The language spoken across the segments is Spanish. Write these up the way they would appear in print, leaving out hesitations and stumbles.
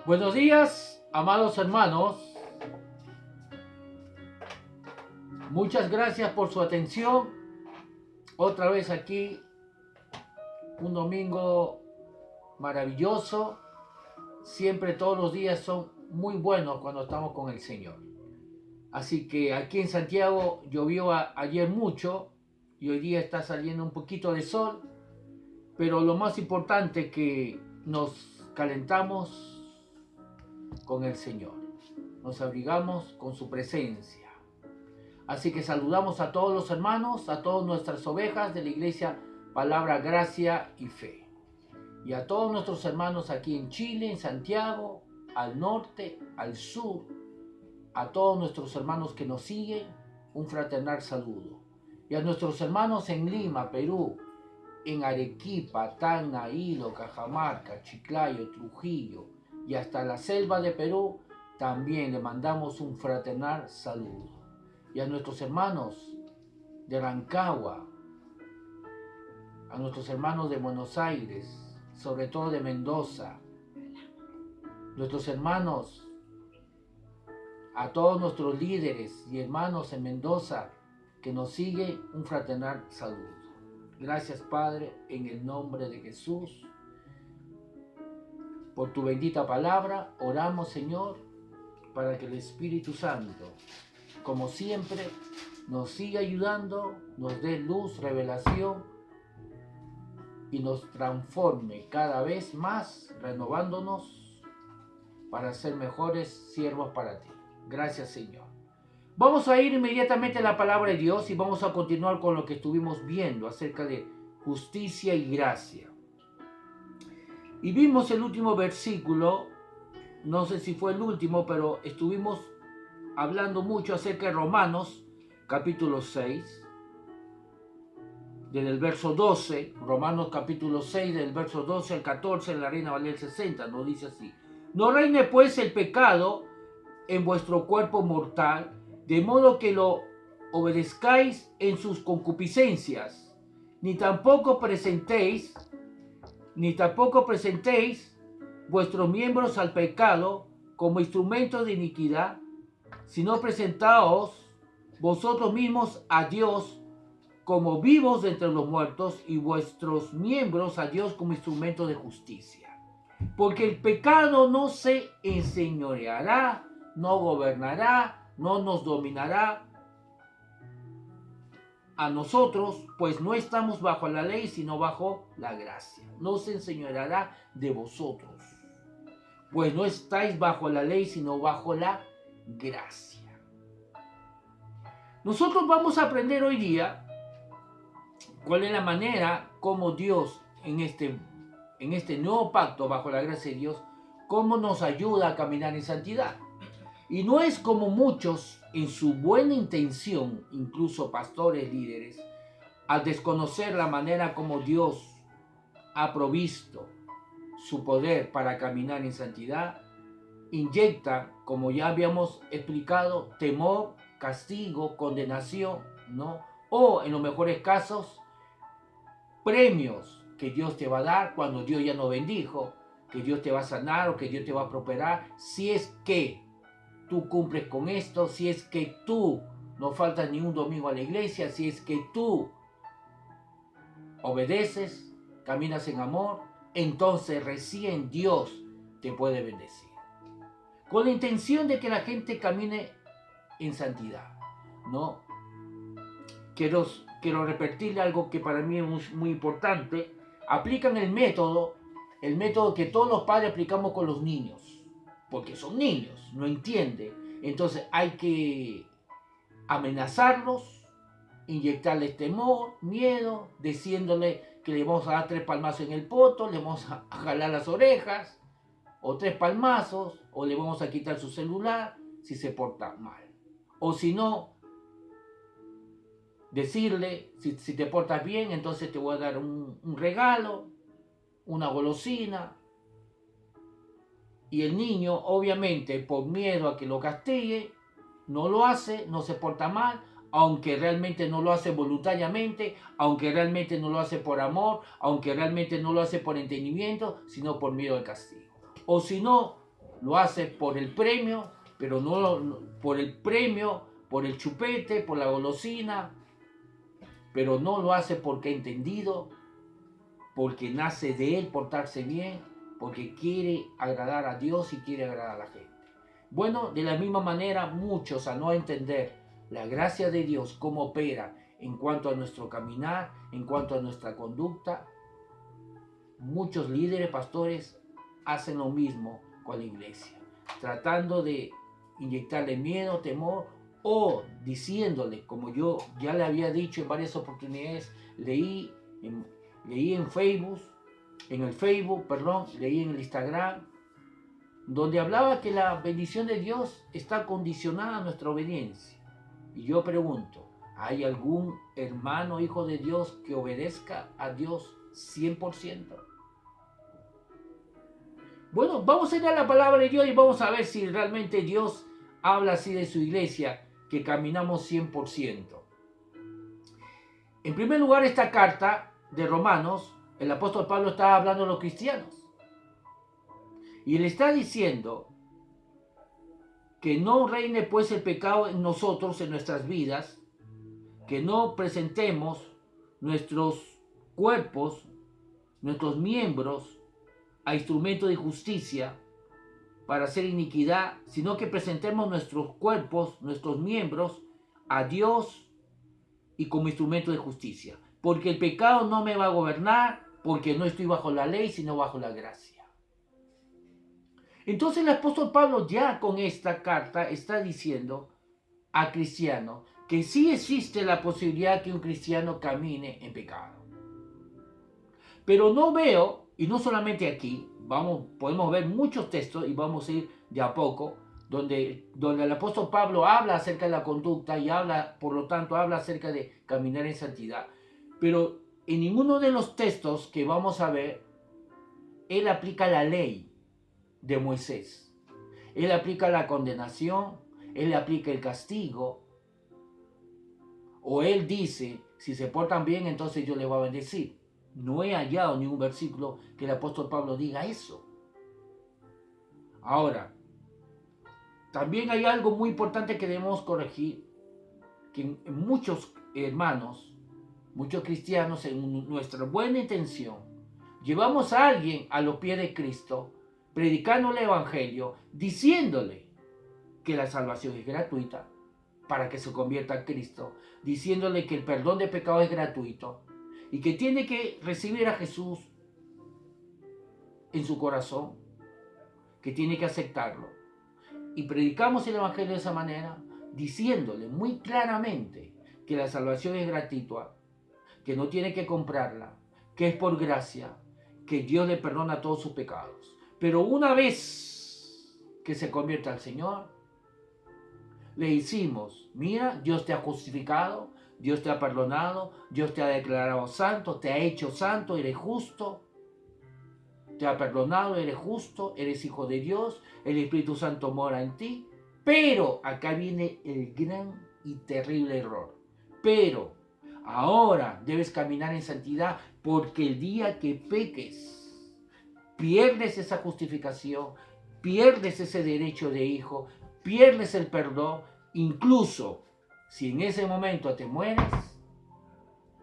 Buenos días, amados hermanos. Muchas gracias por su atención. Otra vez aquí, un domingo maravilloso. Siempre todos los días son muy buenos cuando estamos con el Señor. Así que aquí en Santiago llovió ayer mucho y hoy día está saliendo un poquito de sol. Pero lo más importante es que nos calentamos con el Señor. Nos abrigamos con su presencia. Así que saludamos a todos los hermanos, a todas nuestras ovejas de la iglesia Palabra, Gracia y Fe. Y a todos nuestros hermanos aquí en Chile, en Santiago, al norte, al sur, a todos nuestros hermanos que nos siguen, un fraternal saludo. Y a nuestros hermanos en Lima, Perú, en Arequipa, Tacna, Hilo, Cajamarca, Chiclayo, Trujillo y hasta la selva de Perú, también le mandamos un fraternal saludo. Y a nuestros hermanos de Rancagua, a nuestros hermanos de Buenos Aires, sobre todo de Mendoza, nuestros hermanos, a todos nuestros líderes y hermanos en Mendoza que nos siguen, un fraternal saludo. Gracias, Padre, en el nombre de Jesús, por tu bendita palabra. Oramos, Señor, para que el Espíritu Santo, como siempre, nos siga ayudando, nos dé luz, revelación y nos transforme cada vez más, renovándonos para ser mejores siervos para ti. Gracias, Señor. Vamos a ir inmediatamente a la palabra de Dios y vamos a continuar con lo que estuvimos viendo acerca de justicia y gracia. Y vimos el último versículo, no sé si fue el último, pero estuvimos hablando mucho acerca de Romanos, capítulo 6, desde el verso 12, Romanos capítulo 6, del verso 12 al 14, en la Reina Valera 60, nos dice así: No reine pues el pecado en vuestro cuerpo mortal, de modo que lo obedezcáis en sus concupiscencias, ni tampoco presentéis vuestros miembros al pecado como instrumentos de iniquidad, sino presentaos vosotros mismos a Dios como vivos de entre los muertos y vuestros miembros a Dios como instrumentos de justicia. Porque el pecado no se enseñoreará, no gobernará, no nos dominará a nosotros, pues no estamos bajo la ley, sino bajo la gracia. No se enseñoreará de vosotros, pues no estáis bajo la ley, sino bajo la gracia. Nosotros vamos a aprender hoy día cuál es la manera como Dios en este nuevo pacto bajo la gracia de Dios, cómo nos ayuda a caminar en santidad. Y no es como muchos en su buena intención, incluso pastores, líderes, al desconocer la manera como Dios ha provisto su poder para caminar en santidad, inyecta, como ya habíamos explicado, temor, castigo, condenación, ¿no? O en los mejores casos, premios que Dios te va a dar cuando Dios ya no bendijo, que Dios te va a sanar o que Dios te va a prosperar, si es que tú cumples con esto, si es que tú no faltas ni un domingo a la iglesia, si es que tú obedeces, caminas en amor, entonces recién Dios te puede bendecir. Con la intención de que la gente camine en santidad, ¿no? Quiero repetirle algo que para mí es muy importante. Aplican el método que todos los padres aplicamos con los niños, porque son niños, no entienden. Entonces hay que amenazarlos, inyectarles temor, miedo, diciéndole que le vamos a dar 3 palmazos en el poto, le vamos a jalar las orejas, o 3 palmazos, o le vamos a quitar su celular si se porta mal. O si no, decirle, si te portas bien, entonces te voy a dar un regalo, una golosina. Y el niño, obviamente, por miedo a que lo castigue, no lo hace, no se porta mal, aunque realmente no lo hace voluntariamente, aunque realmente no lo hace por amor, aunque realmente no lo hace por entendimiento, sino por miedo al castigo. O si no, lo hace por el premio, pero no por el premio, por el chupete, por la golosina, pero no lo hace porque ha entendido, porque nace de él portarse bien, porque quiere agradar a Dios y quiere agradar a la gente. Bueno, de la misma manera, muchos a no entender la gracia de Dios, cómo opera en cuanto a nuestro caminar, en cuanto a nuestra conducta, muchos líderes, pastores, hacen lo mismo con la iglesia, tratando de inyectarle miedo, temor, o diciéndole, como yo ya le había dicho en varias oportunidades, leí en Facebook, leí en el Instagram, donde hablaba que la bendición de Dios está condicionada a nuestra obediencia. Y yo pregunto, ¿hay algún hermano, hijo de Dios, que obedezca a Dios 100%? Bueno, vamos a ir a la palabra de Dios y vamos a ver si realmente Dios habla así de su iglesia, que caminamos 100%. En primer lugar, esta carta de Romanos, el apóstol Pablo está hablando a los cristianos. Y le está diciendo que no reine pues el pecado en nosotros, en nuestras vidas, que no presentemos nuestros cuerpos, nuestros miembros, a instrumento de justicia para hacer iniquidad, sino que presentemos nuestros cuerpos, nuestros miembros, a Dios y como instrumento de justicia. Porque el pecado no me va a gobernar, porque no estoy bajo la ley, sino bajo la gracia. Entonces el apóstol Pablo ya con esta carta está diciendo a cristianos que sí existe la posibilidad que un cristiano camine en pecado. Pero no veo, y no solamente aquí, podemos ver muchos textos y vamos a ir de a poco, donde el apóstol Pablo habla acerca de la conducta y por lo tanto, habla acerca de caminar en santidad. Pero en ninguno de los textos que vamos a ver, él aplica la ley de Moisés. Él aplica la condenación, él aplica el castigo, o él dice, si se portan bien, entonces yo les voy a bendecir. No he hallado ningún versículo que el apóstol Pablo diga eso. Ahora, también hay algo muy importante que debemos corregir, que en muchos hermanos, muchos cristianos, en nuestra buena intención, llevamos a alguien a los pies de Cristo, predicándole el evangelio, diciéndole que la salvación es gratuita para que se convierta a Cristo, diciéndole que el perdón de pecado es gratuito y que tiene que recibir a Jesús en su corazón, que tiene que aceptarlo. Y predicamos el evangelio de esa manera, diciéndole muy claramente que la salvación es gratuita, que no tiene que comprarla, que es por gracia, que Dios le perdona todos sus pecados. Pero una vez que se convierta al Señor, le decimos, mira, Dios te ha justificado, Dios te ha perdonado, Dios te ha declarado santo, te ha hecho santo, eres justo, te ha perdonado, eres justo, eres hijo de Dios, el Espíritu Santo mora en ti. Pero acá viene el gran y terrible error. Pero ahora debes caminar en santidad, porque el día que peques, pierdes esa justificación, pierdes ese derecho de hijo, pierdes el perdón. Incluso si en ese momento te mueres,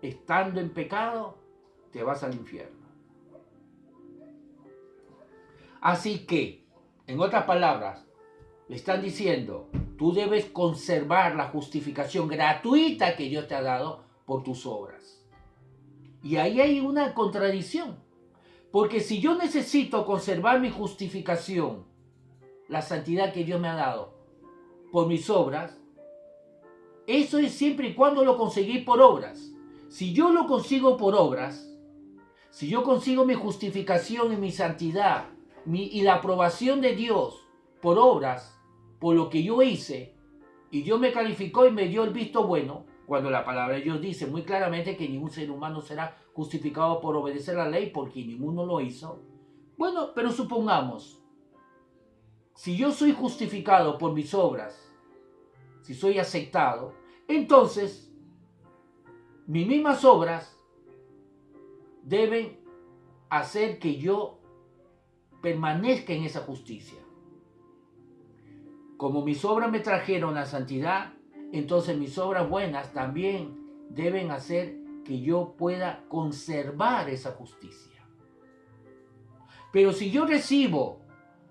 estando en pecado, te vas al infierno. Así que, en otras palabras, le están diciendo, tú debes conservar la justificación gratuita que Dios te ha dado por tus obras. Y ahí hay una contradicción. Porque si yo necesito conservar mi justificación, la santidad que Dios me ha dado, por mis obras, eso es siempre y cuando lo conseguí por obras. Si yo lo consigo por obras, si yo consigo mi justificación y mi santidad y la aprobación de Dios por obras, por lo que yo hice, y Dios me calificó y me dio el visto bueno, cuando la palabra de Dios dice muy claramente que ningún ser humano será justificado por obedecer la ley, porque ninguno lo hizo. Bueno, pero supongamos, si yo soy justificado por mis obras, si soy aceptado, entonces mis mismas obras deben hacer que yo permanezca en esa justicia. Como mis obras me trajeron la santidad, entonces mis obras buenas también deben hacer que yo pueda conservar esa justicia. Pero si yo recibo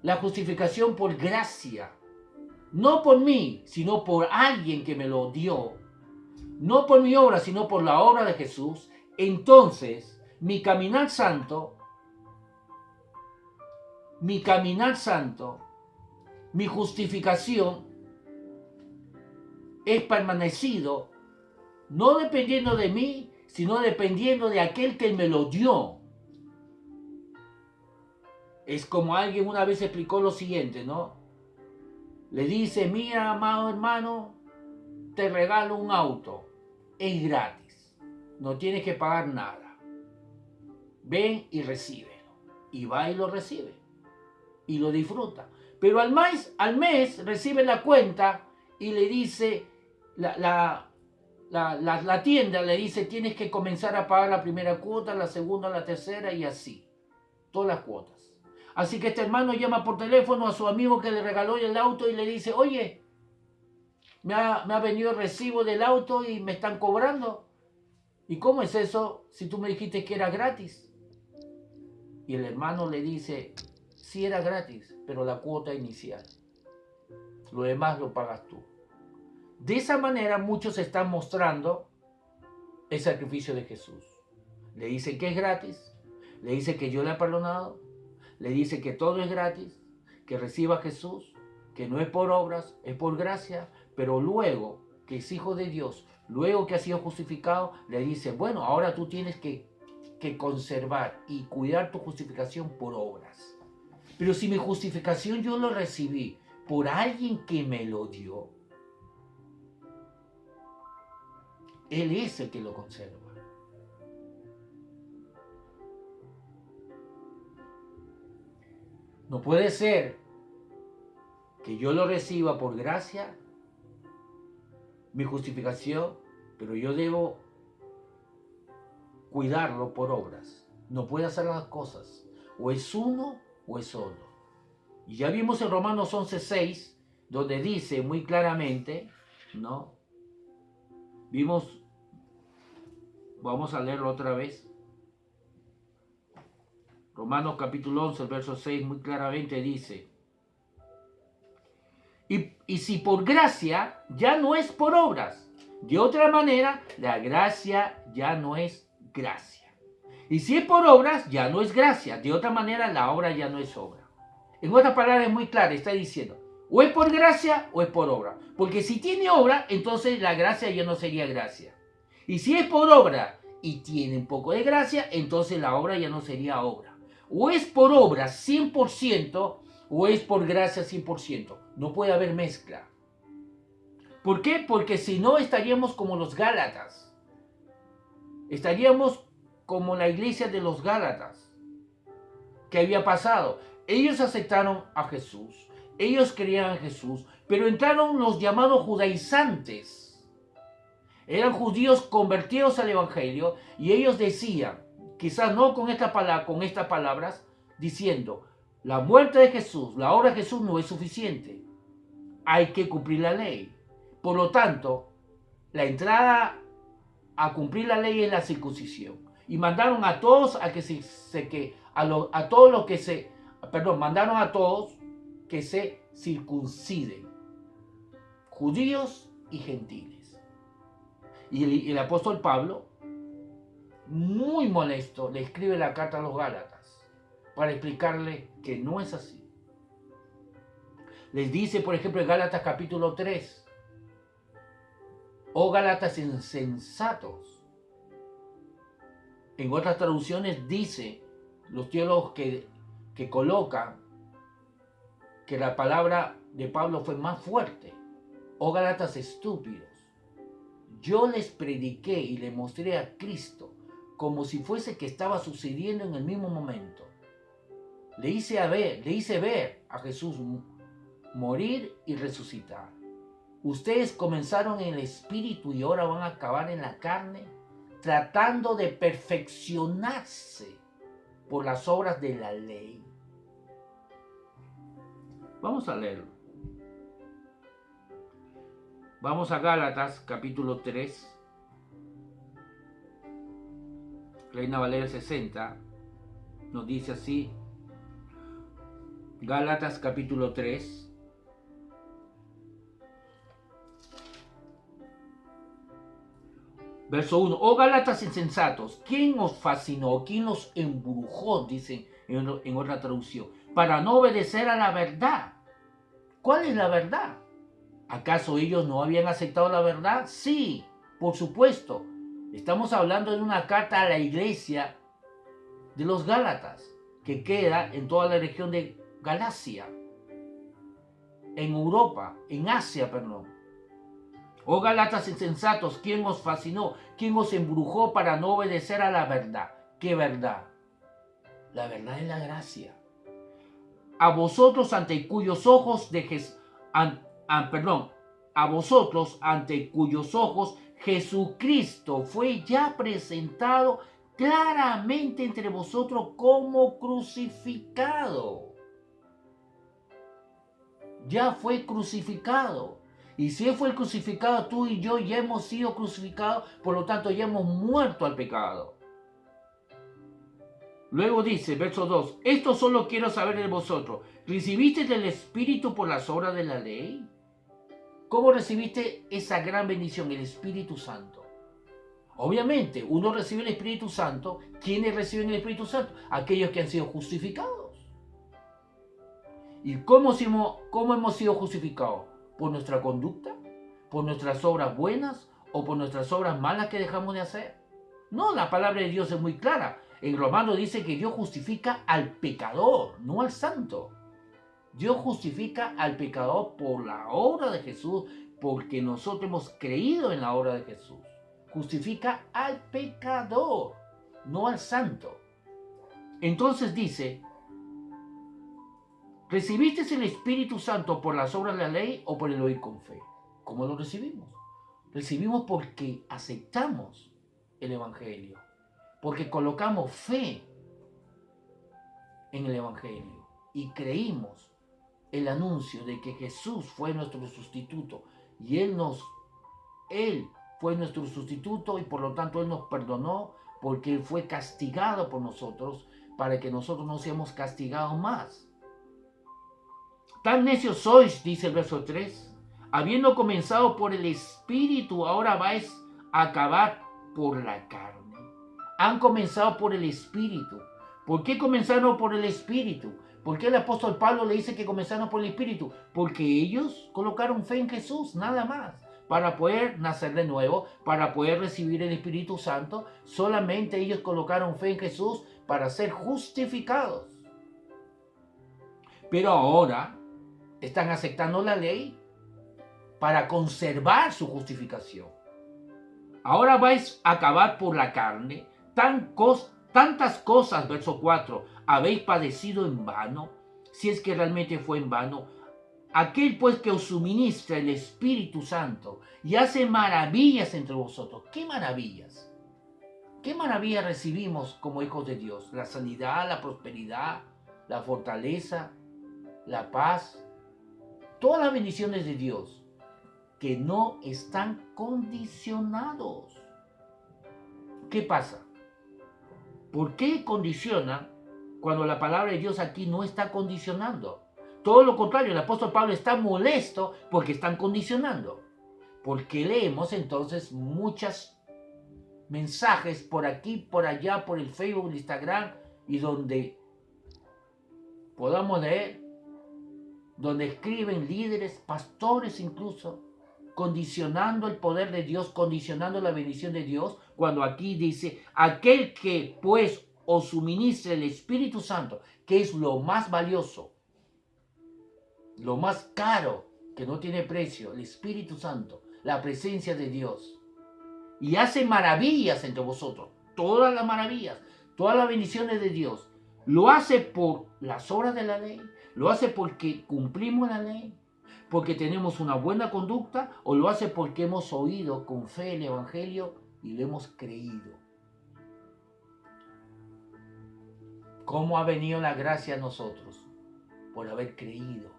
la justificación por gracia, no por mí, sino por alguien que me lo dio, no por mi obra, sino por la obra de Jesús, entonces mi caminar santo, mi justificación es permanecido, no dependiendo de mí, sino dependiendo de aquel que me lo dio. Es como alguien una vez explicó lo siguiente, ¿no? Le dice, mira, amado hermano, te regalo un auto, es gratis, no tienes que pagar nada. Ven y recíbelo. Y va y lo recibe. Y lo disfruta. Pero al mes recibe la cuenta y le dice, la tienda le dice, tienes que comenzar a pagar la primera cuota, la segunda, la tercera y así. Todas las cuotas. Así que este hermano llama por teléfono a su amigo que le regaló el auto y le dice, oye, me ha venido el recibo del auto y me están cobrando. ¿Y cómo es eso si tú me dijiste que era gratis? Y el hermano le dice, sí era gratis, pero la cuota inicial. Lo demás lo pagas tú. De esa manera muchos están mostrando el sacrificio de Jesús. Le dice que es gratis, le dice que yo le he perdonado, le dice que todo es gratis, que reciba a Jesús, que no es por obras, es por gracia, pero luego que es hijo de Dios, luego que ha sido justificado, le dice, bueno, ahora tú tienes que conservar y cuidar tu justificación por obras. Pero si mi justificación yo lo recibí por alguien que me lo dio, Él es el que lo conserva. No puede ser que yo lo reciba por gracia, mi justificación, pero yo debo cuidarlo por obras. No puede hacer las cosas. O es uno o es otro. Y ya vimos en Romanos 11:6, donde dice muy claramente, ¿no? Vamos a leerlo otra vez. Romanos capítulo 11, verso 6, muy claramente dice, y si por gracia, ya no es por obras. De otra manera, la gracia ya no es gracia. Y si es por obras, ya no es gracia. De otra manera, la obra ya no es obra. En otras palabras, es muy clara, está diciendo, o es por gracia o es por obra. Porque si tiene obra, entonces la gracia ya no sería gracia. Y si es por obra y tiene un poco de gracia, entonces la obra ya no sería obra. O es por obra 100% o es por gracia 100%. No puede haber mezcla. ¿Por qué? Porque si no estaríamos como los Gálatas. Estaríamos como la iglesia de los Gálatas. ¿Qué había pasado? Ellos aceptaron a Jesús. Ellos creían en Jesús. Pero entraron los llamados judaizantes. Eran judíos convertidos al evangelio. Y ellos decían, quizás no con estas palabras, diciendo, la muerte de Jesús, la obra de Jesús no es suficiente. Hay que cumplir la ley. Por lo tanto, la entrada a cumplir la ley es la circuncisión. Y mandaron a todos mandaron a todos que se circunciden. Judíos y gentiles. Y el apóstol Pablo, muy molesto, le escribe la carta a los Gálatas para explicarle que no es así. Les dice, por ejemplo, en Gálatas capítulo 3, oh Gálatas insensatos. En otras traducciones dice, los teólogos que colocan que la palabra de Pablo fue más fuerte. Oh Gálatas estúpidos. Yo les prediqué y les mostré a Cristo como si fuese que estaba sucediendo en el mismo momento. Le hice ver a Jesús morir y resucitar. Ustedes comenzaron en el espíritu y ahora van a acabar en la carne, tratando de perfeccionarse por las obras de la ley. Vamos a leerlo. Vamos a Gálatas, capítulo 3. Reina Valera 60 nos dice así. Gálatas, capítulo 3. Verso 1. Oh Gálatas insensatos, ¿quién os fascinó? ¿Quién os embrujó? Dicen en otra traducción. Para no obedecer a la verdad. ¿Cuál es la verdad? ¿Acaso ellos no habían aceptado la verdad? Sí, por supuesto. Estamos hablando de una carta a la iglesia de los Gálatas, que queda en toda la región de Galacia, en Europa, en Asia, perdón. Oh Gálatas insensatos, ¿quién os fascinó? ¿Quién os embrujó para no obedecer a la verdad? ¿Qué verdad? La verdad es la gracia. A vosotros ante cuyos ojos a vosotros ante cuyos ojos Jesucristo fue ya presentado claramente entre vosotros como crucificado. Ya fue crucificado. Y si Él fue crucificado, tú y yo ya hemos sido crucificados, por lo tanto ya hemos muerto al pecado. Luego dice, verso 2, esto solo quiero saber de vosotros. ¿Recibiste el Espíritu por las obras de la ley? ¿Cómo recibiste esa gran bendición, el Espíritu Santo? Obviamente, uno recibe el Espíritu Santo. ¿Quiénes reciben el Espíritu Santo? Aquellos que han sido justificados. ¿Y cómo hemos sido justificados? ¿Por nuestra conducta? ¿Por nuestras obras buenas? ¿O por nuestras obras malas que dejamos de hacer? No, la palabra de Dios es muy clara. En Romanos dice que Dios justifica al pecador, no al santo. Dios justifica al pecador por la obra de Jesús, porque nosotros hemos creído en la obra de Jesús. Justifica al pecador, no al santo. Entonces dice, ¿recibiste el Espíritu Santo por las obras de la ley o por el oír con fe? ¿Cómo lo recibimos? Recibimos porque aceptamos el Evangelio, porque colocamos fe en el Evangelio y creímos el anuncio de que Jesús fue nuestro sustituto y Él fue nuestro sustituto y por lo tanto Él nos perdonó porque Él fue castigado por nosotros para que nosotros no seamos castigados más. Tan necios sois, dice el verso 3, habiendo comenzado por el Espíritu, ahora vais a acabar por la carne. Han comenzado por el Espíritu. ¿Por qué comenzaron por el Espíritu? ¿Por qué el apóstol Pablo le dice que comenzaron por el Espíritu? Porque ellos colocaron fe en Jesús, nada más. Para poder nacer de nuevo, para poder recibir el Espíritu Santo, solamente ellos colocaron fe en Jesús para ser justificados. Pero ahora están aceptando la ley para conservar su justificación. Ahora vais a acabar por la carne. Tantas cosas, verso 4, habéis padecido en vano, si es que realmente fue en vano. Aquel pues que os suministra el Espíritu Santo y hace maravillas entre vosotros. ¿Qué maravillas? ¿Qué maravillas recibimos como hijos de Dios? La sanidad, la prosperidad, la fortaleza, la paz. Todas las bendiciones de Dios que no están condicionados. ¿Qué pasa? ¿Por qué condiciona cuando la palabra de Dios aquí no está condicionando? Todo lo contrario, el apóstol Pablo está molesto porque están condicionando. Porque leemos entonces muchos mensajes por aquí, por allá, por el Facebook, el Instagram y donde podamos leer, donde escriben líderes, pastores incluso, condicionando el poder de Dios, condicionando la bendición de Dios, cuando aquí dice, aquel que pues os suministre el Espíritu Santo, que es lo más valioso, lo más caro, que no tiene precio, el Espíritu Santo, la presencia de Dios, y hace maravillas entre vosotros, todas las maravillas, todas las bendiciones de Dios, lo hace por las obras de la ley, lo hace porque cumplimos la ley, porque tenemos una buena conducta, o lo hace porque hemos oído con fe el Evangelio y lo hemos creído. ¿Cómo ha venido la gracia a nosotros? Por haber creído.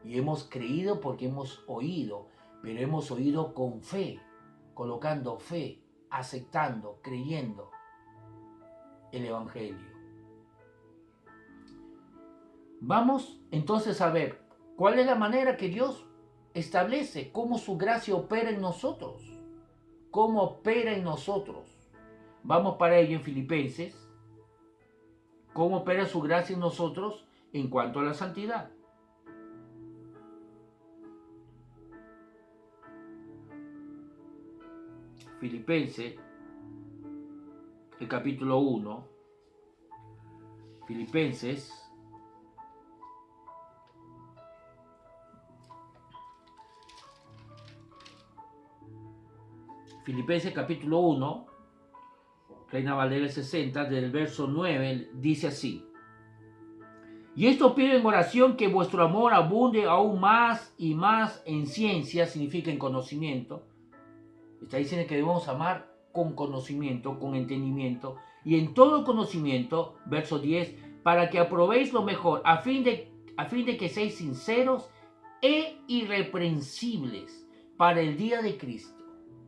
Y hemos creído porque hemos oído pero hemos oído con fe, colocando fe, aceptando, creyendo el Evangelio. Vamos entonces a ver cuál es la manera que Dios establece, cómo su gracia opera en nosotros, cómo opera en nosotros. Vamos para ello en Filipenses, cómo opera su gracia en nosotros en cuanto a la santidad. Filipenses, el capítulo 1, Filipenses, capítulo 1, Reina Valera 60, del verso 9, dice así: y esto pido en oración, que vuestro amor abunde aún más y más en ciencia, significa en conocimiento. Está diciendo que debemos amar con conocimiento, con entendimiento, y en todo conocimiento, verso 10, para que aprobéis lo mejor, a fin de que seáis sinceros e irreprensibles para el día de Cristo,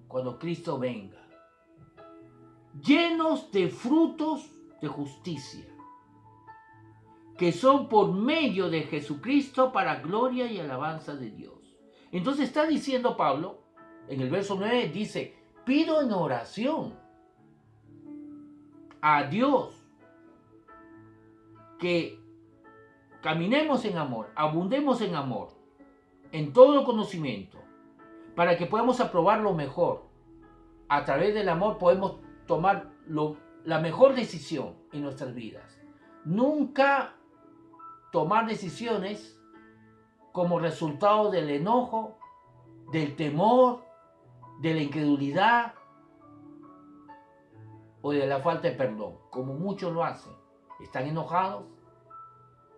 cuando Cristo venga, llenos de frutos de justicia, que son por medio de Jesucristo para gloria y alabanza de Dios. Entonces está diciendo Pablo, en el verso 9 dice: pido en oración a Dios que caminemos en amor, abundemos en amor, en todo conocimiento, para que podamos aprobar lo mejor. A través del amor podemos tomar la mejor decisión en nuestras vidas. Nunca tomar decisiones como resultado del enojo, del temor, de la incredulidad o de la falta de perdón, como muchos lo hacen. Están enojados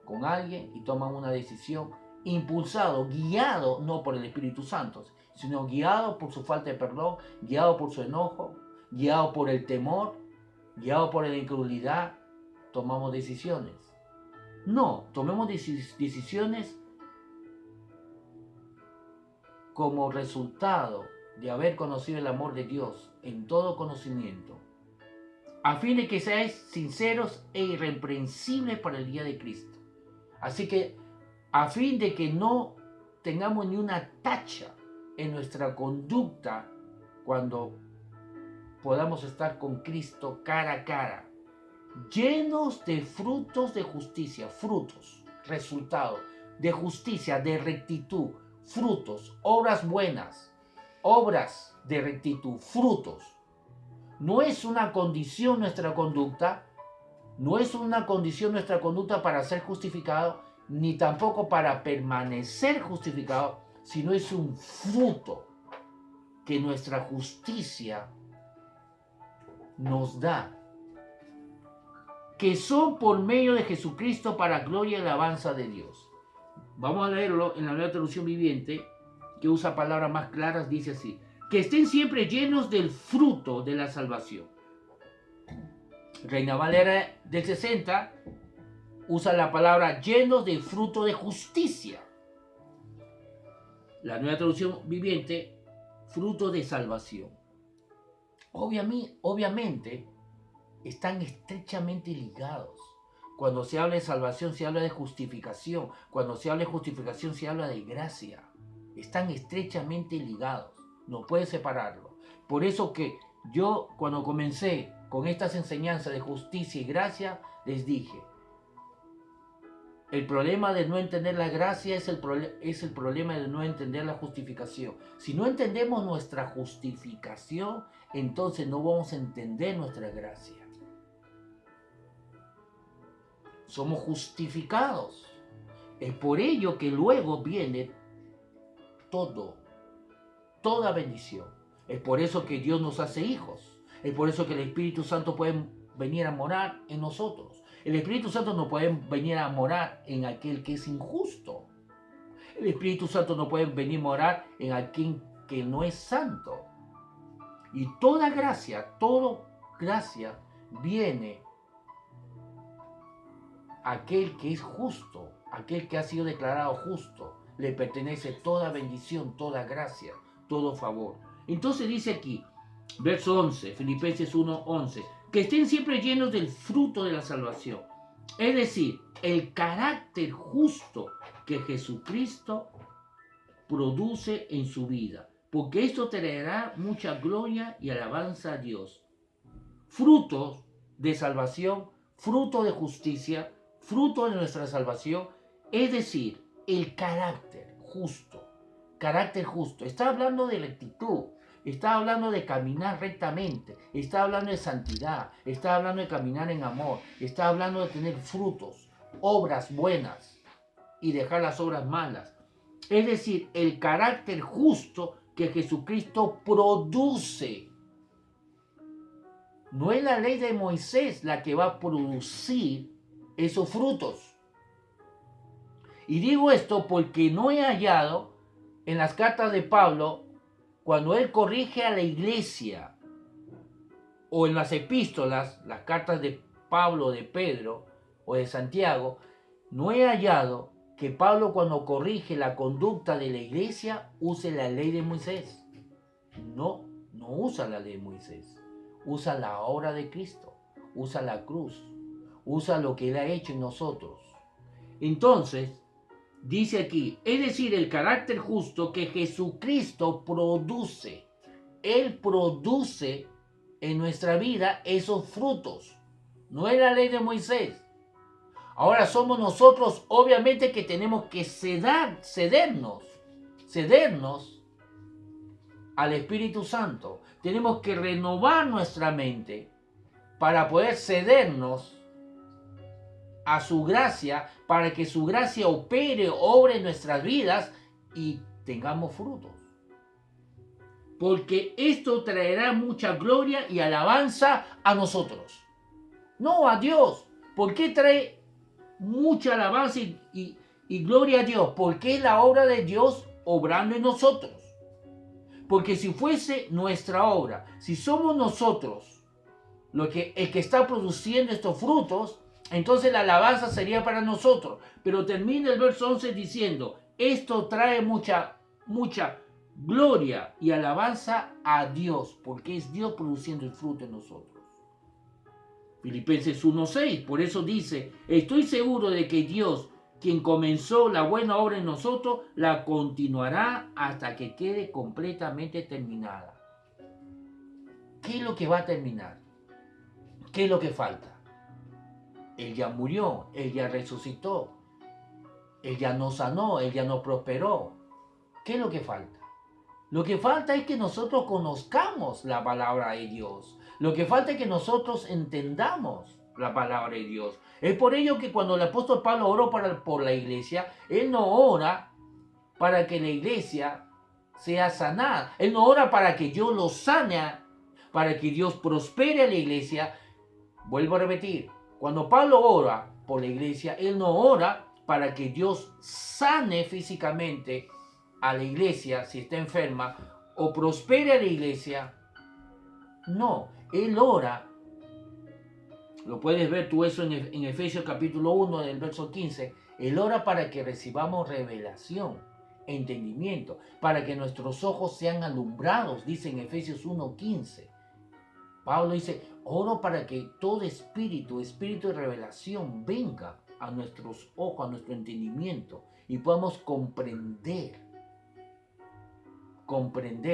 con alguien y toman una decisión impulsado, guiado no por el Espíritu Santo, sino guiado por su falta de perdón, guiado por su enojo, guiado por el temor, guiado por la incredulidad, tomamos decisiones. No, tomemos decisiones como resultado de haber conocido el amor de Dios en todo conocimiento, a fin de que seáis sinceros e irreprensibles para el día de Cristo. Así que, a fin de que no tengamos ni una tacha en nuestra conducta cuando podamos estar con Cristo cara a cara, llenos de frutos de justicia, frutos, resultados de justicia, de rectitud, frutos, obras buenas, obras de rectitud, frutos. No es una condición nuestra conducta, no es una condición nuestra conducta para ser justificado, ni tampoco para permanecer justificado, sino es un fruto que nuestra justicia nos da, que son por medio de Jesucristo para gloria y alabanza de Dios. Vamos a leerlo en la Nueva Traducción Viviente, que usa palabras más claras, dice así: que estén siempre llenos del fruto de la salvación. Reina Valera del 60 usa la palabra llenos del fruto de justicia. La Nueva Traducción Viviente, fruto de salvación. Obviamente están estrechamente ligados. Cuando se habla de salvación, se habla de justificación. Cuando se habla de justificación, se habla de gracia. Están estrechamente ligados. No puedes separarlo. Por eso que yo, cuando comencé con estas enseñanzas de justicia y gracia, les dije: el problema de no entender la gracia es el problema de no entender la justificación. Si no entendemos nuestra justificación, entonces no vamos a entender nuestra gracia. Somos justificados. Es por ello que luego viene toda bendición. Es por eso que Dios nos hace hijos. Es por eso que el Espíritu Santo puede venir a morar en nosotros. El Espíritu Santo no puede venir a morar en aquel que es injusto. El Espíritu Santo no puede venir a morar en aquel que no es santo. Y toda gracia viene aquel que es justo, aquel que ha sido declarado justo, le pertenece toda bendición, toda gracia, todo favor. Entonces dice aquí, verso 11, Filipenses 1:11, que estén siempre llenos del fruto de la salvación. Es decir, el carácter justo que Jesucristo produce en su vida, porque esto traerá mucha gloria y alabanza a Dios. Frutos de salvación, fruto de justicia, fruto de nuestra salvación, es decir, el carácter justo. Carácter justo. Está hablando de rectitud, está hablando de caminar rectamente, está hablando de santidad, está hablando de caminar en amor, está hablando de tener frutos, obras buenas y dejar las obras malas. Es decir, el carácter justo que Jesucristo produce. No es la ley de Moisés la que va a producir esos frutos. Y digo esto porque no he hallado en las cartas de Pablo, cuando él corrige a la iglesia, o en las epístolas, las cartas de Pablo, de Pedro o de Santiago, no he hallado que Pablo, cuando corrige la conducta de la iglesia, use la ley de Moisés. No usa la ley de Moisés. Usa la obra de Cristo, usa la cruz, usa lo que Él ha hecho en nosotros. Entonces, dice aquí, es decir, el carácter justo que Jesucristo produce. Él produce en nuestra vida esos frutos. No es la ley de Moisés. Ahora somos nosotros, obviamente, que tenemos que cedernos al Espíritu Santo. Tenemos que renovar nuestra mente para poder cedernos a su gracia, para que su gracia obre en nuestras vidas y tengamos frutos. Porque esto traerá mucha gloria y alabanza a nosotros, no a Dios. ¿Por qué trae mucha alabanza y gloria a Dios? Porque es la obra de Dios obrando en nosotros. Porque si fuese nuestra obra, si somos nosotros el que está produciendo estos frutos, entonces la alabanza sería para nosotros. Pero termina el verso 11 diciendo, esto trae mucha gloria y alabanza a Dios, porque es Dios produciendo el fruto en nosotros. Filipenses 1:6, por eso dice, estoy seguro de que Dios, quien comenzó la buena obra en nosotros, la continuará hasta que quede completamente terminada. ¿Qué es lo que va a terminar? ¿Qué es lo que falta? Él ya murió, Él ya resucitó, Él ya nos sanó, Él ya nos prosperó. ¿Qué es lo que falta? Lo que falta es que nosotros conozcamos la palabra de Dios. Lo que falta es que nosotros entendamos la palabra de Dios. Es por ello que cuando el apóstol Pablo oró por la iglesia, él no ora para que la iglesia sea sanada. Él no ora para que Dios lo sane, para que Dios prospere a la iglesia. Vuelvo a repetir, cuando Pablo ora por la iglesia, él no ora para que Dios sane físicamente a la iglesia si está enferma o prospere a la iglesia. No, él ora. Lo puedes ver tú eso en Efesios capítulo 1 del verso 15. Él ora para que recibamos revelación, entendimiento, para que nuestros ojos sean alumbrados, dice en Efesios 1:15. Pablo dice, oro para que todo espíritu de revelación venga a nuestros ojos, a nuestro entendimiento y podamos comprender,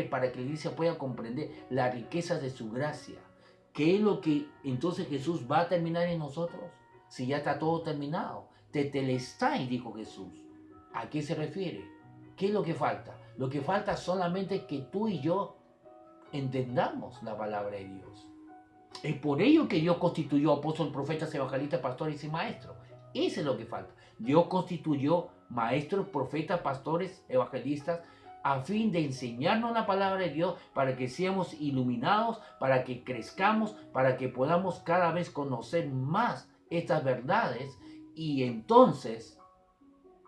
para que la iglesia pueda comprender las riquezas de su gracia. ¿Qué es lo que entonces Jesús va a terminar en nosotros? Si ya está todo terminado. Tetelestai, dijo Jesús. ¿A qué se refiere? ¿Qué es lo que falta? Lo que falta solamente es que tú y yo entendamos la palabra de Dios. Es por ello que Dios constituyó apóstoles, profetas, evangelistas, pastores y maestros. Eso es lo que falta. Dios constituyó maestros, profetas, pastores, evangelistas, a fin de enseñarnos la palabra de Dios para que seamos iluminados, para que crezcamos, para que podamos cada vez conocer más estas verdades y entonces,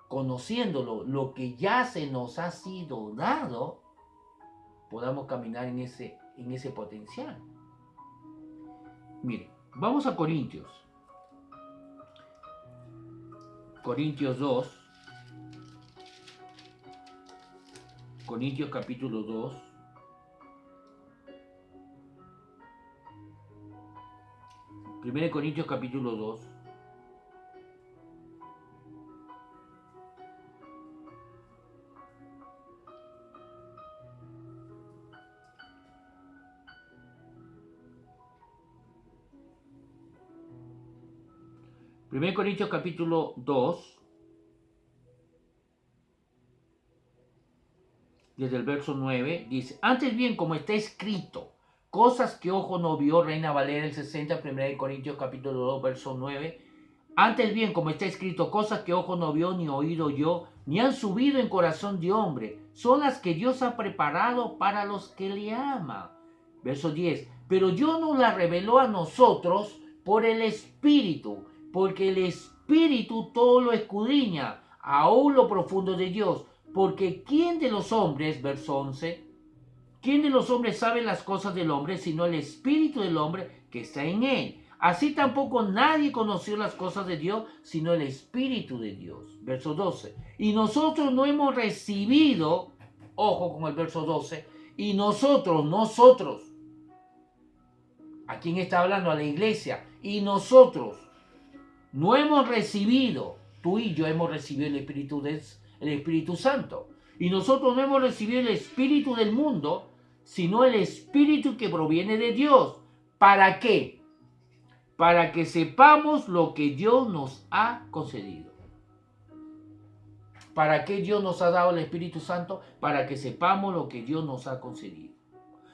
conociéndolo, lo que ya se nos ha sido dado, podamos caminar en ese potencial. Mire, vamos a Corintios 2. Corintios capítulo 2. Primero de Corintios capítulo 2. Primero Corintios capítulo 2, desde el verso 9, dice: antes bien, como está escrito, cosas que ojo no vio, Reina Valera el 60, 1 Corintios capítulo 2, verso 9. Antes bien, como está escrito, cosas que ojo no vio, ni oído yo, ni han subido en corazón de hombre, son las que Dios ha preparado para los que le aman. Verso 10, pero Dios nos las reveló a nosotros por el Espíritu, porque el Espíritu todo lo escudriña, aún lo profundo de Dios. Porque ¿quién de los hombres, verso 11, quién de los hombres sabe las cosas del hombre, sino el Espíritu del hombre que está en él? Así tampoco nadie conoció las cosas de Dios, sino el Espíritu de Dios. Verso 12. Y nosotros no hemos recibido, ojo con el verso 12, y nosotros, ¿a quién está hablando? A la iglesia. Y nosotros no hemos recibido, tú y yo hemos recibido el Espíritu Santo. Y nosotros no hemos recibido el Espíritu del mundo, sino el Espíritu que proviene de Dios. ¿Para qué? Para que sepamos lo que Dios nos ha concedido. ¿Para qué Dios nos ha dado el Espíritu Santo? Para que sepamos lo que Dios nos ha concedido.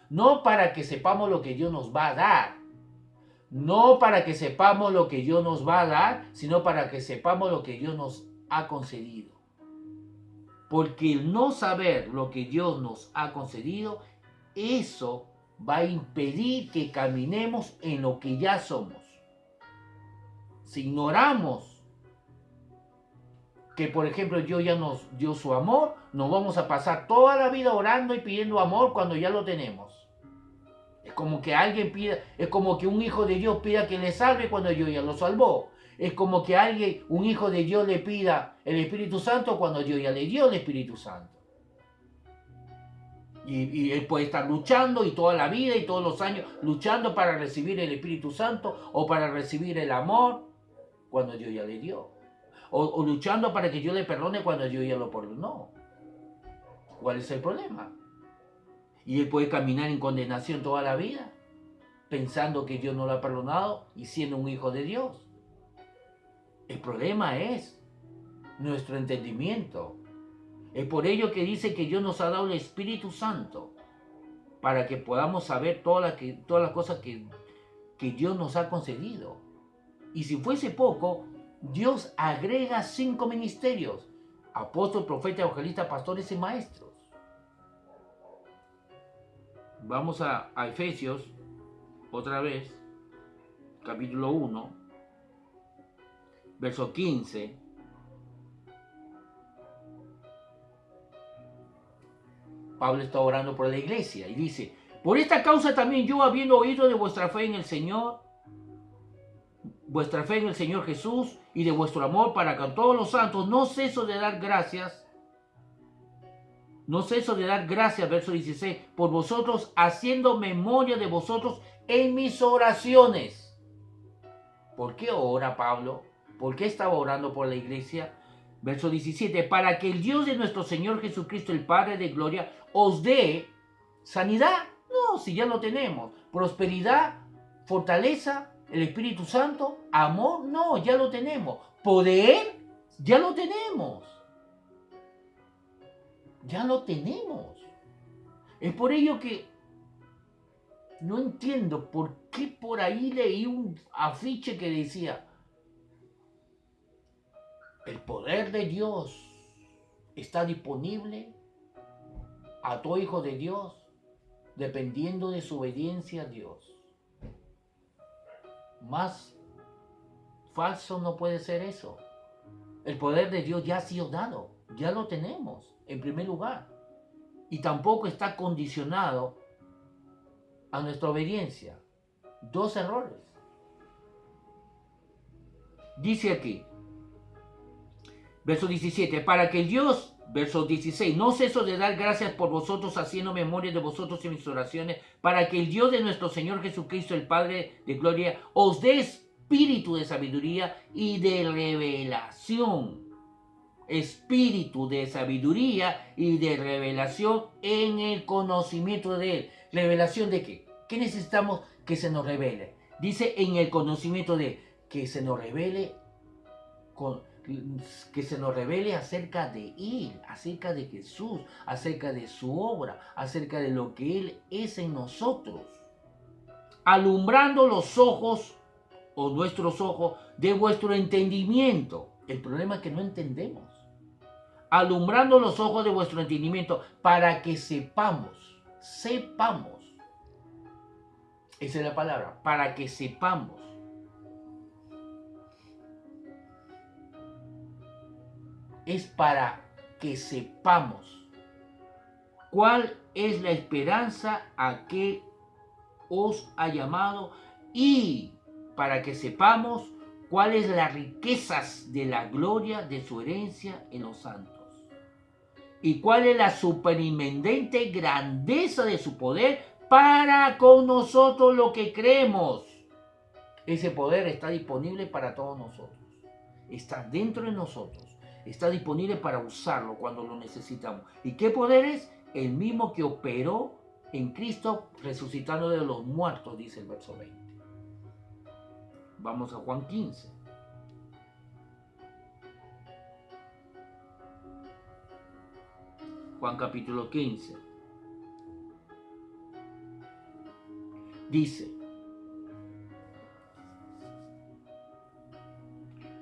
No para que sepamos lo que Dios nos va a dar. No para que sepamos lo que Dios nos va a dar, sino para que sepamos lo que Dios nos ha concedido. Porque el no saber lo que Dios nos ha concedido, eso va a impedir que caminemos en lo que ya somos. Si ignoramos que, por ejemplo, Dios ya nos dio su amor, nos vamos a pasar toda la vida orando y pidiendo amor cuando ya lo tenemos. Es como que alguien pida, es como que un hijo de Dios pida que le salve cuando Dios ya lo salvó. Es como que un hijo de Dios le pida el Espíritu Santo cuando Dios ya le dio el Espíritu Santo. Y él puede estar luchando y toda la vida y todos los años luchando para recibir el Espíritu Santo o para recibir el amor cuando Dios ya le dio. O luchando para que Dios le perdone cuando Dios ya lo perdonó. ¿Cuál es el problema? Y él puede caminar en condenación toda la vida, pensando que Dios no lo ha perdonado y siendo un hijo de Dios. El problema es nuestro entendimiento. Es por ello que dice que Dios nos ha dado el Espíritu Santo, para que podamos saber todas las cosas que Dios nos ha concedido. Y si fuese poco, Dios agrega 5 ministerios: apóstol, profeta, evangelista, pastores y maestros. Vamos a Efesios, otra vez, capítulo 1, verso 15. Pablo está orando por la iglesia y dice: por esta causa también yo, habiendo oído de vuestra fe en el Señor, Jesús, y de vuestro amor para con todos los santos, no ceso de dar gracias, verso 16, por vosotros, haciendo memoria de vosotros en mis oraciones. ¿Por qué ora Pablo? ¿Por qué estaba orando por la iglesia? Verso 17, para que el Dios de nuestro Señor Jesucristo, el Padre de gloria, os dé sanidad. No, si ya lo tenemos. Prosperidad, fortaleza, el Espíritu Santo, amor, no, ya lo tenemos. Poder, ya lo tenemos. Ya lo tenemos. Es por ello que no entiendo por qué por ahí leí un afiche que decía: el poder de Dios está disponible a todo hijo de Dios, dependiendo de su obediencia a Dios. Más falso no puede ser eso. El poder de Dios ya ha sido dado, ya lo tenemos en primer lugar. Y tampoco está condicionado a nuestra obediencia. 2 errores. Dice aquí, verso 17, para que el Dios Verso 16, no ceso de dar gracias por vosotros, haciendo memoria de vosotros en mis oraciones, para que el Dios de nuestro Señor Jesucristo, el Padre de gloria, os dé espíritu de sabiduría y de revelación. Espíritu de sabiduría y de revelación en el conocimiento de Él. ¿Revelación de qué? ¿Qué necesitamos que se nos revele? Dice en el conocimiento de Él, que se nos revele que se nos revele acerca de Él, acerca de Jesús, acerca de su obra, acerca de lo que Él es en nosotros, alumbrando los ojos o nuestros ojos de vuestro entendimiento. El problema es que no entendemos. Alumbrando los ojos de vuestro entendimiento para que sepamos, esa es la palabra, para que sepamos. Es para que sepamos cuál es la esperanza a que os ha llamado y para que sepamos cuáles las riquezas de la gloria de su herencia en los santos y cuál es la superinminente grandeza de su poder para con nosotros lo que creemos. Ese poder está disponible para todos nosotros, está dentro de nosotros. Está disponible para usarlo cuando lo necesitamos. ¿Y qué poder es? El mismo que operó en Cristo resucitando de los muertos, dice el verso 20. Vamos a Juan 15. Juan capítulo 15. Dice: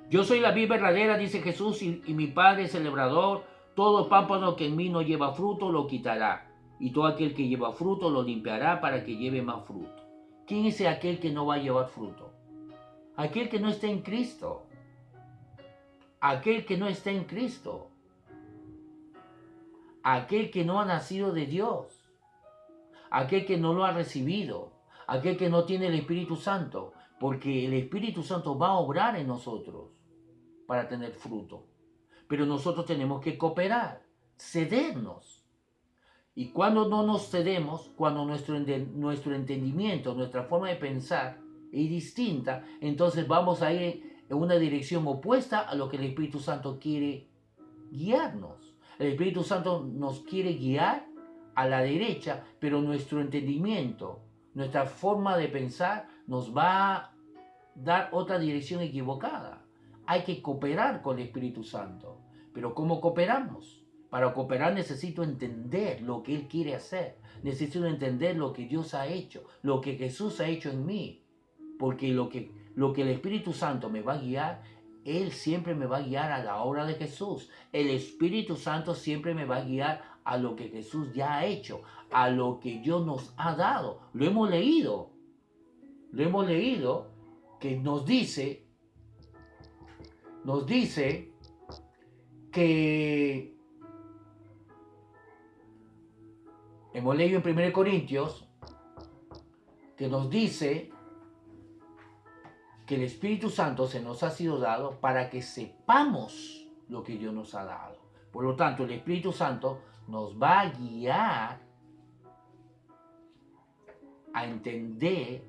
yo soy la vid verdadera, dice Jesús, y mi Padre es el labrador. Todo pámpano que en mí no lleva fruto lo quitará, y todo aquel que lleva fruto lo limpiará para que lleve más fruto. ¿Quién es aquel que no va a llevar fruto? Aquel que no está en Cristo. Aquel que no está en Cristo. Aquel que no ha nacido de Dios. Aquel que no lo ha recibido. Aquel que no tiene el Espíritu Santo. Porque el Espíritu Santo va a obrar en nosotros para tener fruto. Pero nosotros tenemos que cooperar, cedernos. Y cuando no nos cedemos, cuando nuestro entendimiento, nuestra forma de pensar es distinta, entonces vamos a ir en una dirección opuesta a lo que el Espíritu Santo quiere guiarnos. El Espíritu Santo nos quiere guiar a la derecha, pero nuestro entendimiento, nuestra forma de pensar nos va a dar otra dirección equivocada. Hay que cooperar con el Espíritu Santo. Pero ¿cómo cooperamos? Para cooperar necesito entender lo que Él quiere hacer. Necesito entender lo que Dios ha hecho, lo que Jesús ha hecho en mí. Porque lo que el Espíritu Santo me va a guiar, Él siempre me va a guiar a la obra de Jesús. El Espíritu Santo siempre me va a guiar a lo que Jesús ya ha hecho, a lo que Dios nos ha dado. Lo hemos leído que nos dice que hemos leído en 1 Corintios que nos dice que el Espíritu Santo se nos ha sido dado para que sepamos lo que Dios nos ha dado. Por lo tanto, el Espíritu Santo nos va a guiar a entender,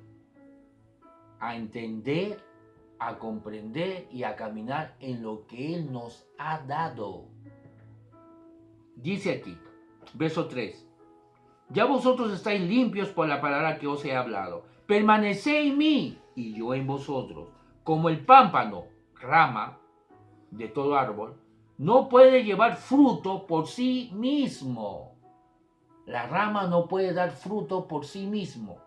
a comprender y a caminar en lo que Él nos ha dado. Dice aquí, verso 3. Ya vosotros estáis limpios por la palabra que os he hablado. Permaneced en mí y yo en vosotros. Como el pámpano, rama de todo árbol, no puede llevar fruto por sí mismo. La rama no puede dar fruto por sí mismo.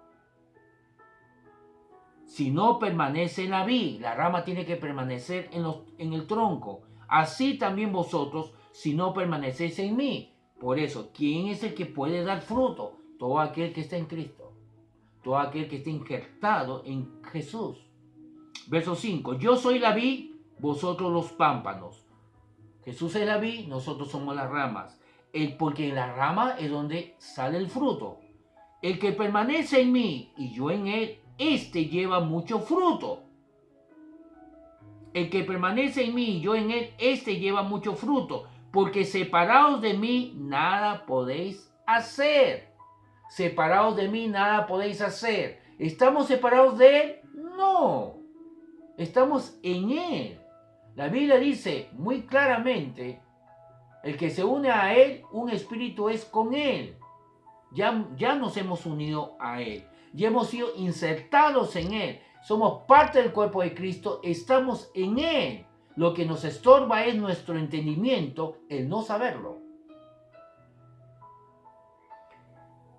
Si no permanece en la vid, la rama tiene que permanecer en el tronco. Así también vosotros, si no permanecéis en mí. Por eso, ¿quién es el que puede dar fruto? Todo aquel que está en Cristo. Todo aquel que está injertado en Jesús. Verso 5. Yo soy la vid, vosotros los pámpanos. Jesús es la vid, nosotros somos las ramas. Porque en la rama es donde sale el fruto. El que permanece en mí y yo en él, este lleva mucho fruto. El que permanece en mí y yo en él, este lleva mucho fruto. porque separados de mí nada podéis hacer. Separados de mí nada podéis hacer. ¿Estamos separados de Él? No. Estamos en Él. La Biblia dice muy claramente, el que se une a Él, un espíritu es con Él. Ya nos hemos unido a Él. Ya hemos sido insertados en Él. Somos parte del cuerpo de Cristo. Estamos en Él. Lo que nos estorba es nuestro entendimiento, el no saberlo.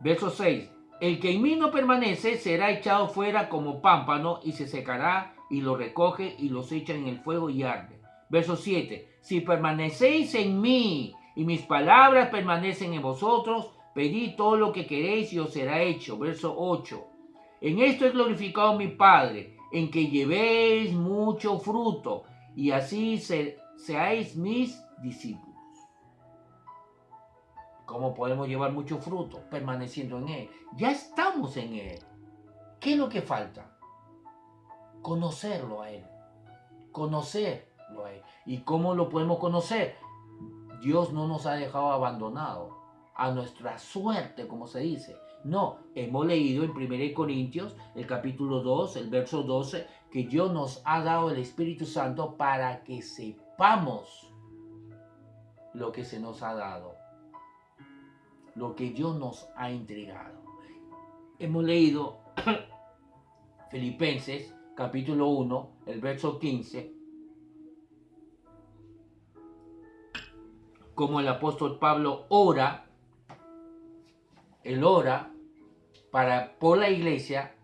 Verso 6. El que en mí no permanece será echado fuera como pámpano y se secará, y lo recoge y los echa en el fuego y arde. Verso 7. Si permanecéis en mí y mis palabras permanecen en vosotros, pedid todo lo que queréis y os será hecho. Verso 8. En esto es glorificado mi Padre, en que llevéis mucho fruto y así seáis mis discípulos. ¿Cómo podemos llevar mucho fruto? Permaneciendo en Él. Ya estamos en Él. ¿Qué es lo que falta? Conocerlo a Él. Conocerlo a Él. ¿Y cómo lo podemos conocer? Dios no nos ha dejado abandonado a nuestra suerte, como se dice. No, hemos leído en 1 Corintios, el capítulo 2, el verso 12, que Dios nos ha dado el Espíritu Santo para que sepamos lo que se nos ha dado, lo que Dios nos ha entregado. Hemos leído Filipenses, capítulo 1, el verso 15, como el apóstol Pablo ora, él ora por la iglesia,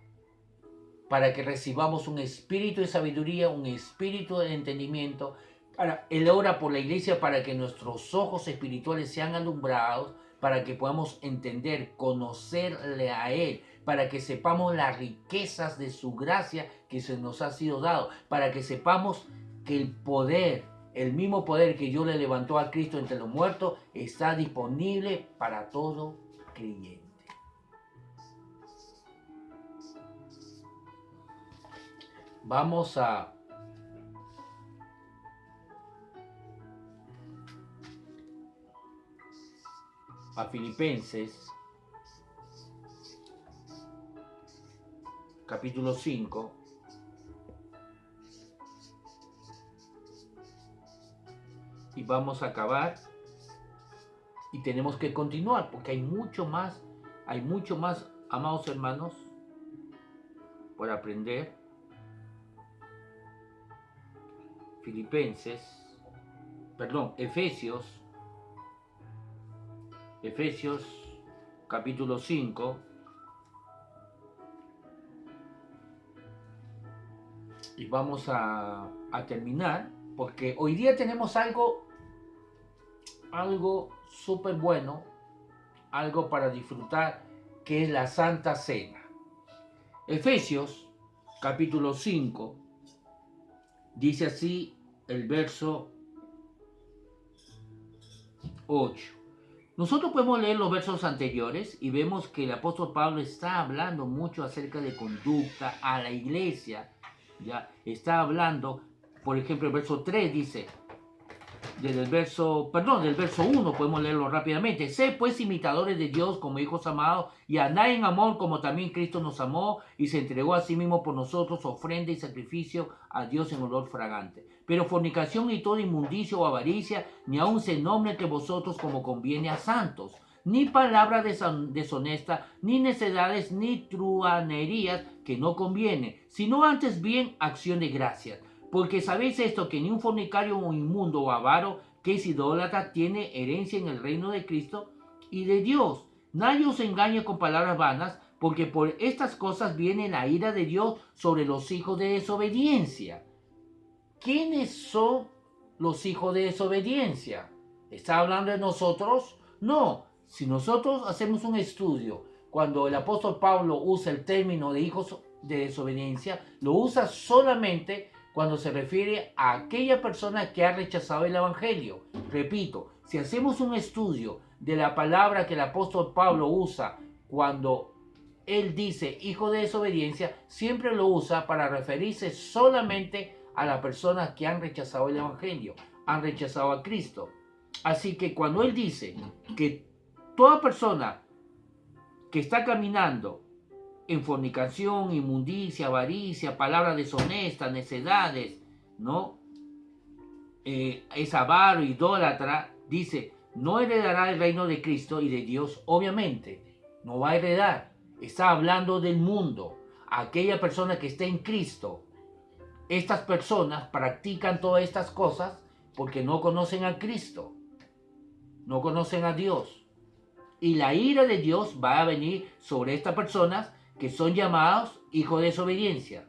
para que recibamos un espíritu de sabiduría, un espíritu de entendimiento. Él ora por la iglesia para que nuestros ojos espirituales sean alumbrados, para que podamos entender, conocerle a Él, para que sepamos las riquezas de su gracia que se nos ha sido dado, para que sepamos que el poder, el mismo poder que Dios le levantó a Cristo entre los muertos, está disponible para todo creyente. Vamos a Filipenses, capítulo 5. Y vamos a acabar. Y tenemos que continuar porque hay mucho más, amados hermanos, por aprender. Efesios capítulo 5, y vamos a terminar, porque hoy día tenemos algo súper bueno, algo para disfrutar, que es la Santa Cena. Efesios capítulo 5, dice así el verso 8. Nosotros podemos leer los versos anteriores y vemos que el apóstol Pablo está hablando mucho acerca de conducta a la iglesia. Ya está hablando, por ejemplo, el verso 3 dice, del verso 1 podemos leerlo rápidamente. Sed pues imitadores de Dios como hijos amados y andad en amor como también Cristo nos amó y se entregó a sí mismo por nosotros, ofrenda y sacrificio a Dios en olor fragante. Pero fornicación ni toda inmundicia o avaricia, ni aun se nombre entre vosotros como conviene a santos, ni palabra deshonesta, ni necedades, ni truhanerías que no conviene, sino antes bien acción de gracias. Porque sabéis esto, que ni un fornicario o inmundo o avaro, que es idólatra, tiene herencia en el reino de Cristo y de Dios. Nadie os engañe con palabras vanas, porque por estas cosas viene la ira de Dios sobre los hijos de desobediencia. ¿Quiénes son los hijos de desobediencia? ¿Está hablando de nosotros? No. Si nosotros hacemos un estudio, cuando el apóstol Pablo usa el término de hijos de desobediencia, lo usa solamente cuando se refiere a aquella persona que ha rechazado el evangelio. Repito, si hacemos un estudio de la palabra que el apóstol Pablo usa cuando él dice hijo de desobediencia, siempre lo usa para referirse solamente a las personas que han rechazado el evangelio, han rechazado a Cristo. Así que cuando él dice que toda persona que está caminando en fornicación, inmundicia, avaricia, palabras deshonestas, necedades, ¿no? Es avaro, idólatra, dice, no heredará el reino de Cristo y de Dios, obviamente, no va a heredar. Está hablando del mundo, aquella persona que está en Cristo. Estas personas practican todas estas cosas porque no conocen a Cristo, no conocen a Dios. Y la ira de Dios va a venir sobre estas personas que son llamados hijos de desobediencia.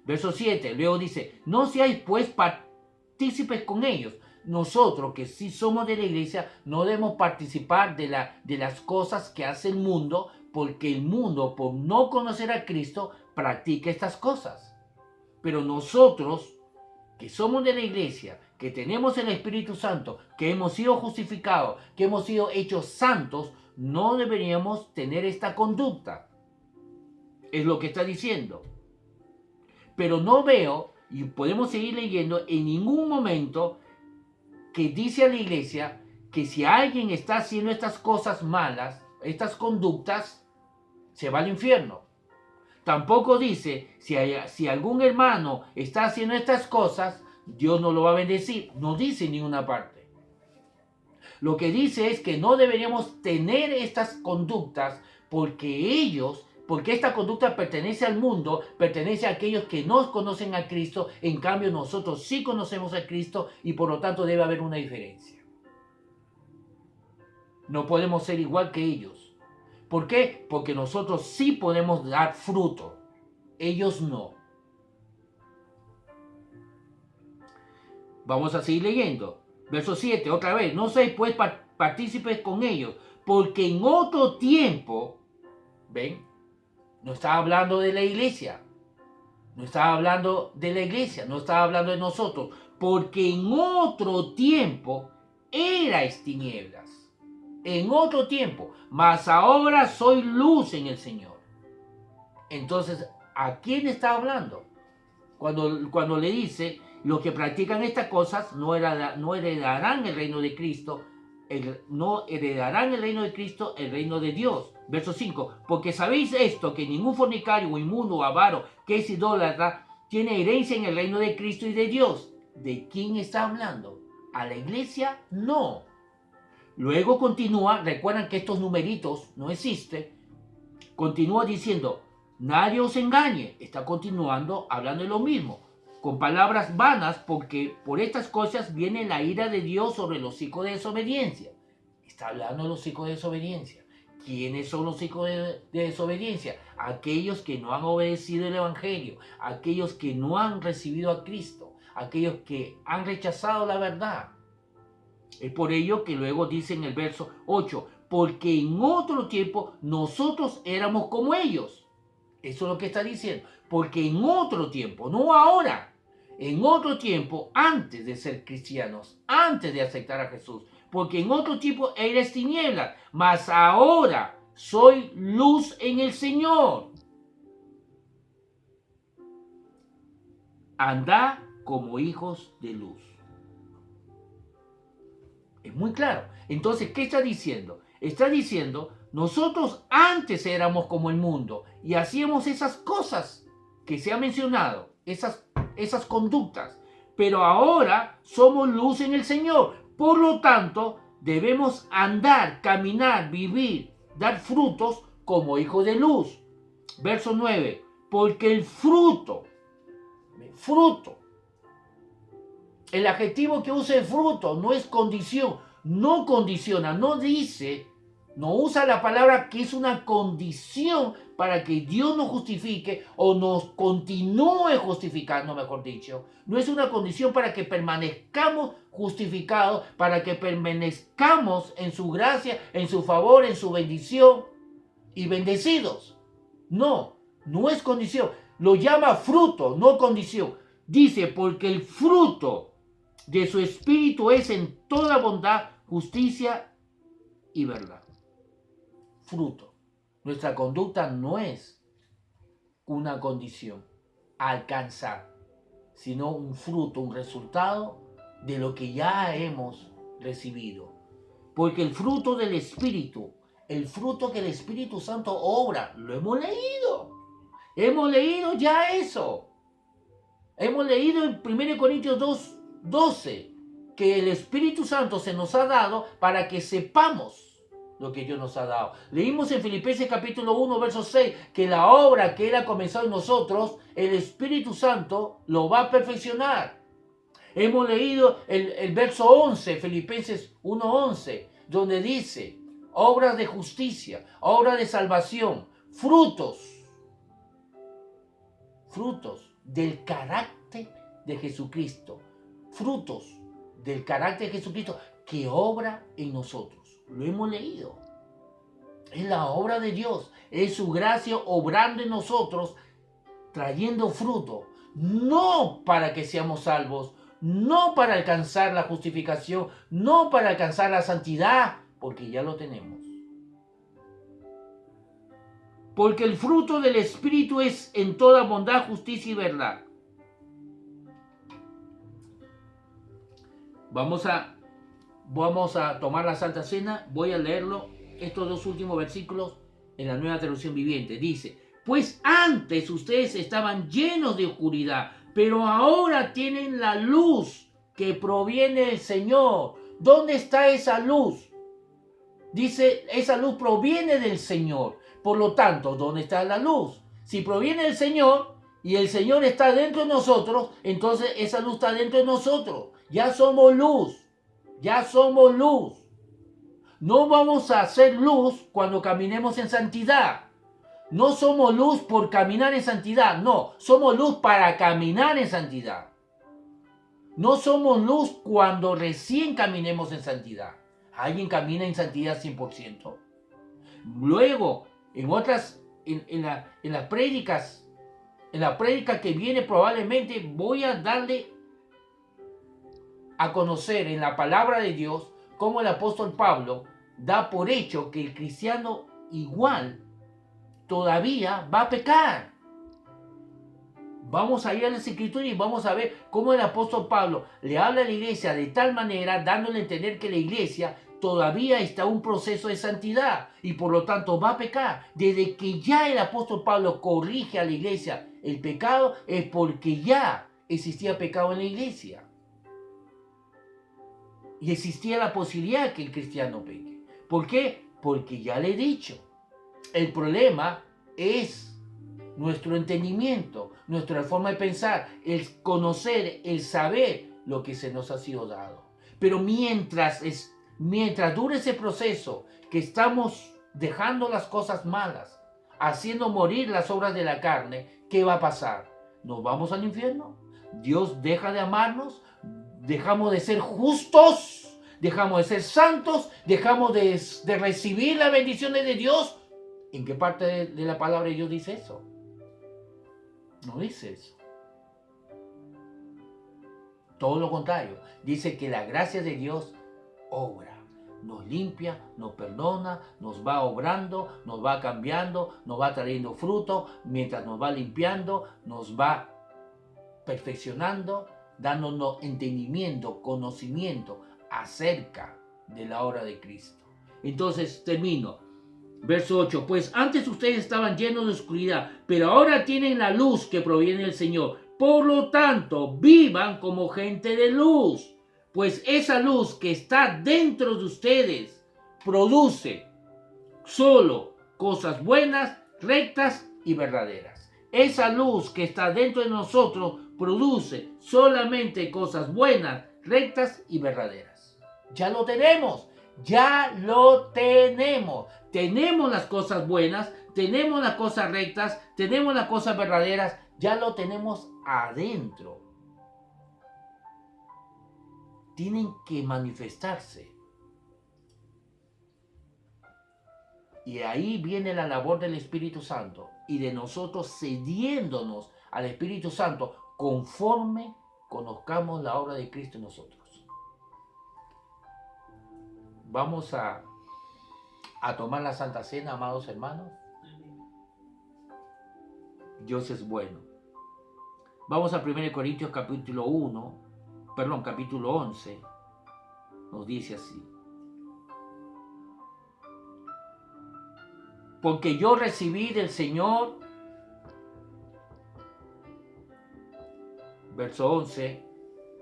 Verso 7, luego dice, no seáis pues partícipes con ellos. Nosotros que sí somos de la iglesia no debemos participar de las cosas que hace el mundo, porque el mundo, por no conocer a Cristo, practica estas cosas. Pero nosotros que somos de la iglesia, que tenemos el Espíritu Santo, que hemos sido justificados, que hemos sido hechos santos, no deberíamos tener esta conducta. Es lo que está diciendo. Pero no veo, y podemos seguir leyendo, en ningún momento que dice a la iglesia que si alguien está haciendo estas cosas malas, estas conductas, se va al infierno. Tampoco dice si algún hermano está haciendo estas cosas, Dios no lo va a bendecir. No dice en ninguna parte. Lo que dice es que no deberíamos tener estas conductas porque esta conducta pertenece al mundo, pertenece a aquellos que no conocen a Cristo. En cambio, nosotros sí conocemos a Cristo y por lo tanto debe haber una diferencia. No podemos ser igual que ellos. ¿Por qué? Porque nosotros sí podemos dar fruto. Ellos no. Vamos a seguir leyendo. Verso 7, otra vez. No seáis pues partícipes con ellos, porque en otro tiempo, ¿ven? No estaba hablando de la iglesia. No estaba hablando de la iglesia, no estaba hablando de nosotros. Porque en otro tiempo erais tinieblas. En otro tiempo. Mas ahora soy luz en el Señor. Entonces, ¿a quién está hablando? Cuando le dice, los que practican estas cosas no heredarán el reino de Cristo, no heredarán el reino de Cristo, el reino de Dios. Verso 5, porque sabéis esto, que ningún fornicario o inmundo o avaro que es idólatra tiene herencia en el reino de Cristo y de Dios. ¿De quién está hablando? ¿A la iglesia? No. Luego continúa, recuerdan que estos numeritos no existen, continúa diciendo, nadie os engañe, está continuando hablando de lo mismo, con palabras vanas, porque por estas cosas viene la ira de Dios sobre los hijos de desobediencia. Está hablando de los hijos de desobediencia. ¿Quiénes son los hijos de desobediencia? Aquellos que no han obedecido el Evangelio, aquellos que no han recibido a Cristo, aquellos que han rechazado la verdad. Es por ello que luego dice en el verso 8, porque en otro tiempo nosotros éramos como ellos. Eso es lo que está diciendo. Porque en otro tiempo, no ahora, en otro tiempo, antes de ser cristianos, antes de aceptar a Jesús, porque en otro tiempo eres tinieblas, mas ahora soy luz en el Señor. Andad como hijos de luz. Es muy claro. Entonces, ¿qué está diciendo? Está diciendo, nosotros antes éramos como el mundo y hacíamos esas cosas que se ha mencionado, esas conductas, pero ahora somos luz en el Señor. Por lo tanto, debemos andar, caminar, vivir, dar frutos como hijos de luz. Verso 9, porque el fruto, el adjetivo que usa el fruto no es condición, no condiciona, no dice, no usa la palabra que es una condición para que Dios nos justifique o nos continúe justificando, mejor dicho. No es una condición para que permanezcamos justificados, para que permanezcamos en su gracia, en su favor, en su bendición y bendecidos. No, no es condición. Lo llama fruto, no condición. Dice, porque el fruto de su espíritu es en toda bondad, justicia y verdad. Fruto. Nuestra conducta no es una condición a alcanzar, sino un fruto, un resultado de lo que ya hemos recibido. Porque el fruto del Espíritu, el fruto que el Espíritu Santo obra, lo hemos leído. Hemos leído ya eso. Hemos leído en 1 Corintios 2:12 que el Espíritu Santo se nos ha dado para que sepamos lo que Dios nos ha dado. Leímos en Filipenses capítulo 1, verso 6, que la obra que Él ha comenzado en nosotros, el Espíritu Santo lo va a perfeccionar. Hemos leído el verso 11, Filipenses 1:11, donde dice, obras de justicia, obras de salvación, frutos del carácter de Jesucristo, frutos del carácter de Jesucristo que obra en nosotros. Lo hemos leído. Es la obra de Dios, es su gracia obrando en nosotros, trayendo fruto, no para que seamos salvos, no para alcanzar la justificación, no para alcanzar la santidad, porque ya lo tenemos. Porque el fruto del Espíritu es en toda bondad, justicia y verdad. Vamos a tomar la Santa Cena. Voy a leerlo, estos dos últimos versículos en la Nueva Traducción Viviente. Dice, pues antes ustedes estaban llenos de oscuridad, pero ahora tienen la luz que proviene del Señor. ¿Dónde está esa luz? Dice, esa luz proviene del Señor. Por lo tanto, ¿dónde está la luz? Si proviene del Señor y el Señor está dentro de nosotros, entonces esa luz está dentro de nosotros. Ya somos luz. Ya somos luz. No vamos a hacer luz cuando caminemos en santidad. No somos luz por caminar en santidad. No, somos luz para caminar en santidad. No somos luz cuando recién caminemos en santidad. Alguien camina en santidad 100%. Luego, en las prédicas, en la prédica que viene probablemente voy a darle a conocer en la palabra de Dios cómo el apóstol Pablo da por hecho que el cristiano igual todavía va a pecar. Vamos a ir a las escrituras y vamos a ver cómo el apóstol Pablo le habla a la iglesia de tal manera, dándole a entender que la iglesia todavía está en un proceso de santidad y por lo tanto va a pecar. Desde que ya el apóstol Pablo corrige a la iglesia el pecado, es porque ya existía pecado en la iglesia. Y existía la posibilidad de que el cristiano peque. ¿Por qué? Porque ya le he dicho, el problema es nuestro entendimiento, nuestra forma de pensar, el conocer, el saber lo que se nos ha sido dado. Pero mientras dure ese proceso, que estamos dejando las cosas malas, haciendo morir las obras de la carne, ¿qué va a pasar? ¿Nos vamos al infierno? ¿Dios deja de amarnos? ¿Dejamos de ser justos? ¿Dejamos de ser santos? ¿Dejamos de recibir las bendiciones de Dios? ¿En qué parte de la palabra de Dios dice eso? No dice eso. Todo lo contrario. Dice que la gracia de Dios obra. Nos limpia, nos perdona, nos va obrando, nos va cambiando, nos va trayendo fruto. Mientras nos va limpiando, nos va perfeccionando, dándonos entendimiento, conocimiento acerca de la obra de Cristo. Entonces termino. Verso 8, pues antes ustedes estaban llenos de oscuridad, pero ahora tienen la luz que proviene del Señor. Por lo tanto, vivan como gente de luz, pues esa luz que está dentro de ustedes produce solo cosas buenas, rectas y verdaderas. Esa luz que está dentro de nosotros produce solamente cosas buenas, rectas y verdaderas. Ya lo tenemos. Ya lo tenemos. Tenemos las cosas buenas, tenemos las cosas rectas, tenemos las cosas verdaderas, ya lo tenemos adentro. Tienen que manifestarse. Y ahí viene la labor del Espíritu Santo y de nosotros cediéndonos al Espíritu Santo conforme conozcamos la obra de Cristo en nosotros. Vamos a tomar la Santa Cena, amados hermanos. Dios es bueno. Vamos a 1 Corintios capítulo 11. nos dice así. Porque yo recibí del Señor, verso 11,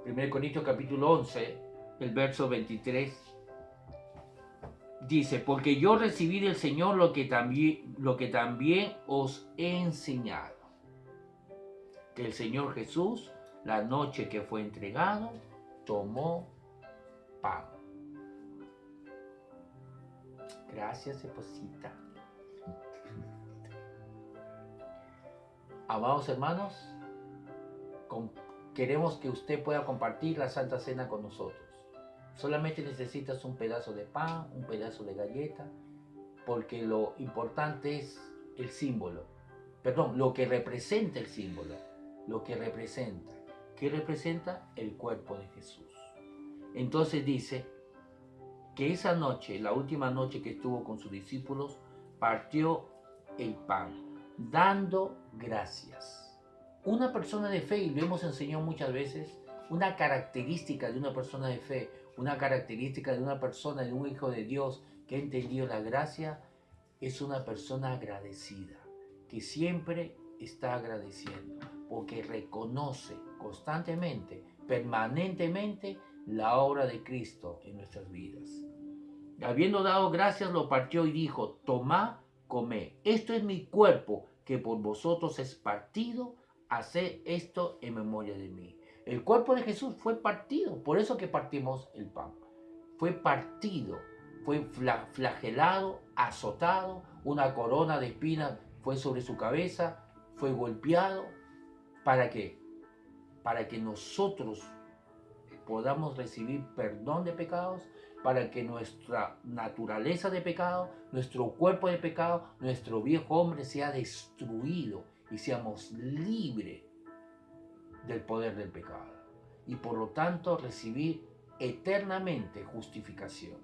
1 Corintios capítulo 11, el verso 23, dice, porque yo recibí del Señor lo que también os he enseñado, que el Señor Jesús, la noche que fue entregado, tomó pan. Gracias, esposita. Amados hermanos, queremos que usted pueda compartir la Santa Cena con nosotros. Solamente necesitas un pedazo de pan, un pedazo de galleta, porque lo importante es el símbolo. Perdón, lo que representa el símbolo. Lo que representa. ¿Qué representa? El cuerpo de Jesús. Entonces dice que esa noche, la última noche que estuvo con sus discípulos, partió el pan, dando gracias. Una persona de fe, y lo hemos enseñado muchas veces, una característica de una persona de fe, una característica de una persona, de un hijo de Dios que ha entendido la gracia, es una persona agradecida, que siempre está agradeciendo, porque reconoce constantemente, permanentemente, la obra de Cristo en nuestras vidas. Habiendo dado gracias, lo partió y dijo, tomad, comed, esto es mi cuerpo, que por vosotros es partido, haced esto en memoria de mí. El cuerpo de Jesús fue partido, por eso que partimos el pan. Fue partido, fue flagelado, azotado, una corona de espinas fue sobre su cabeza, fue golpeado. ¿Para qué? Para que nosotros podamos recibir perdón de pecados, para que nuestra naturaleza de pecado, nuestro cuerpo de pecado, nuestro viejo hombre sea destruido y seamos libres del poder del pecado. Y por lo tanto recibir eternamente justificación,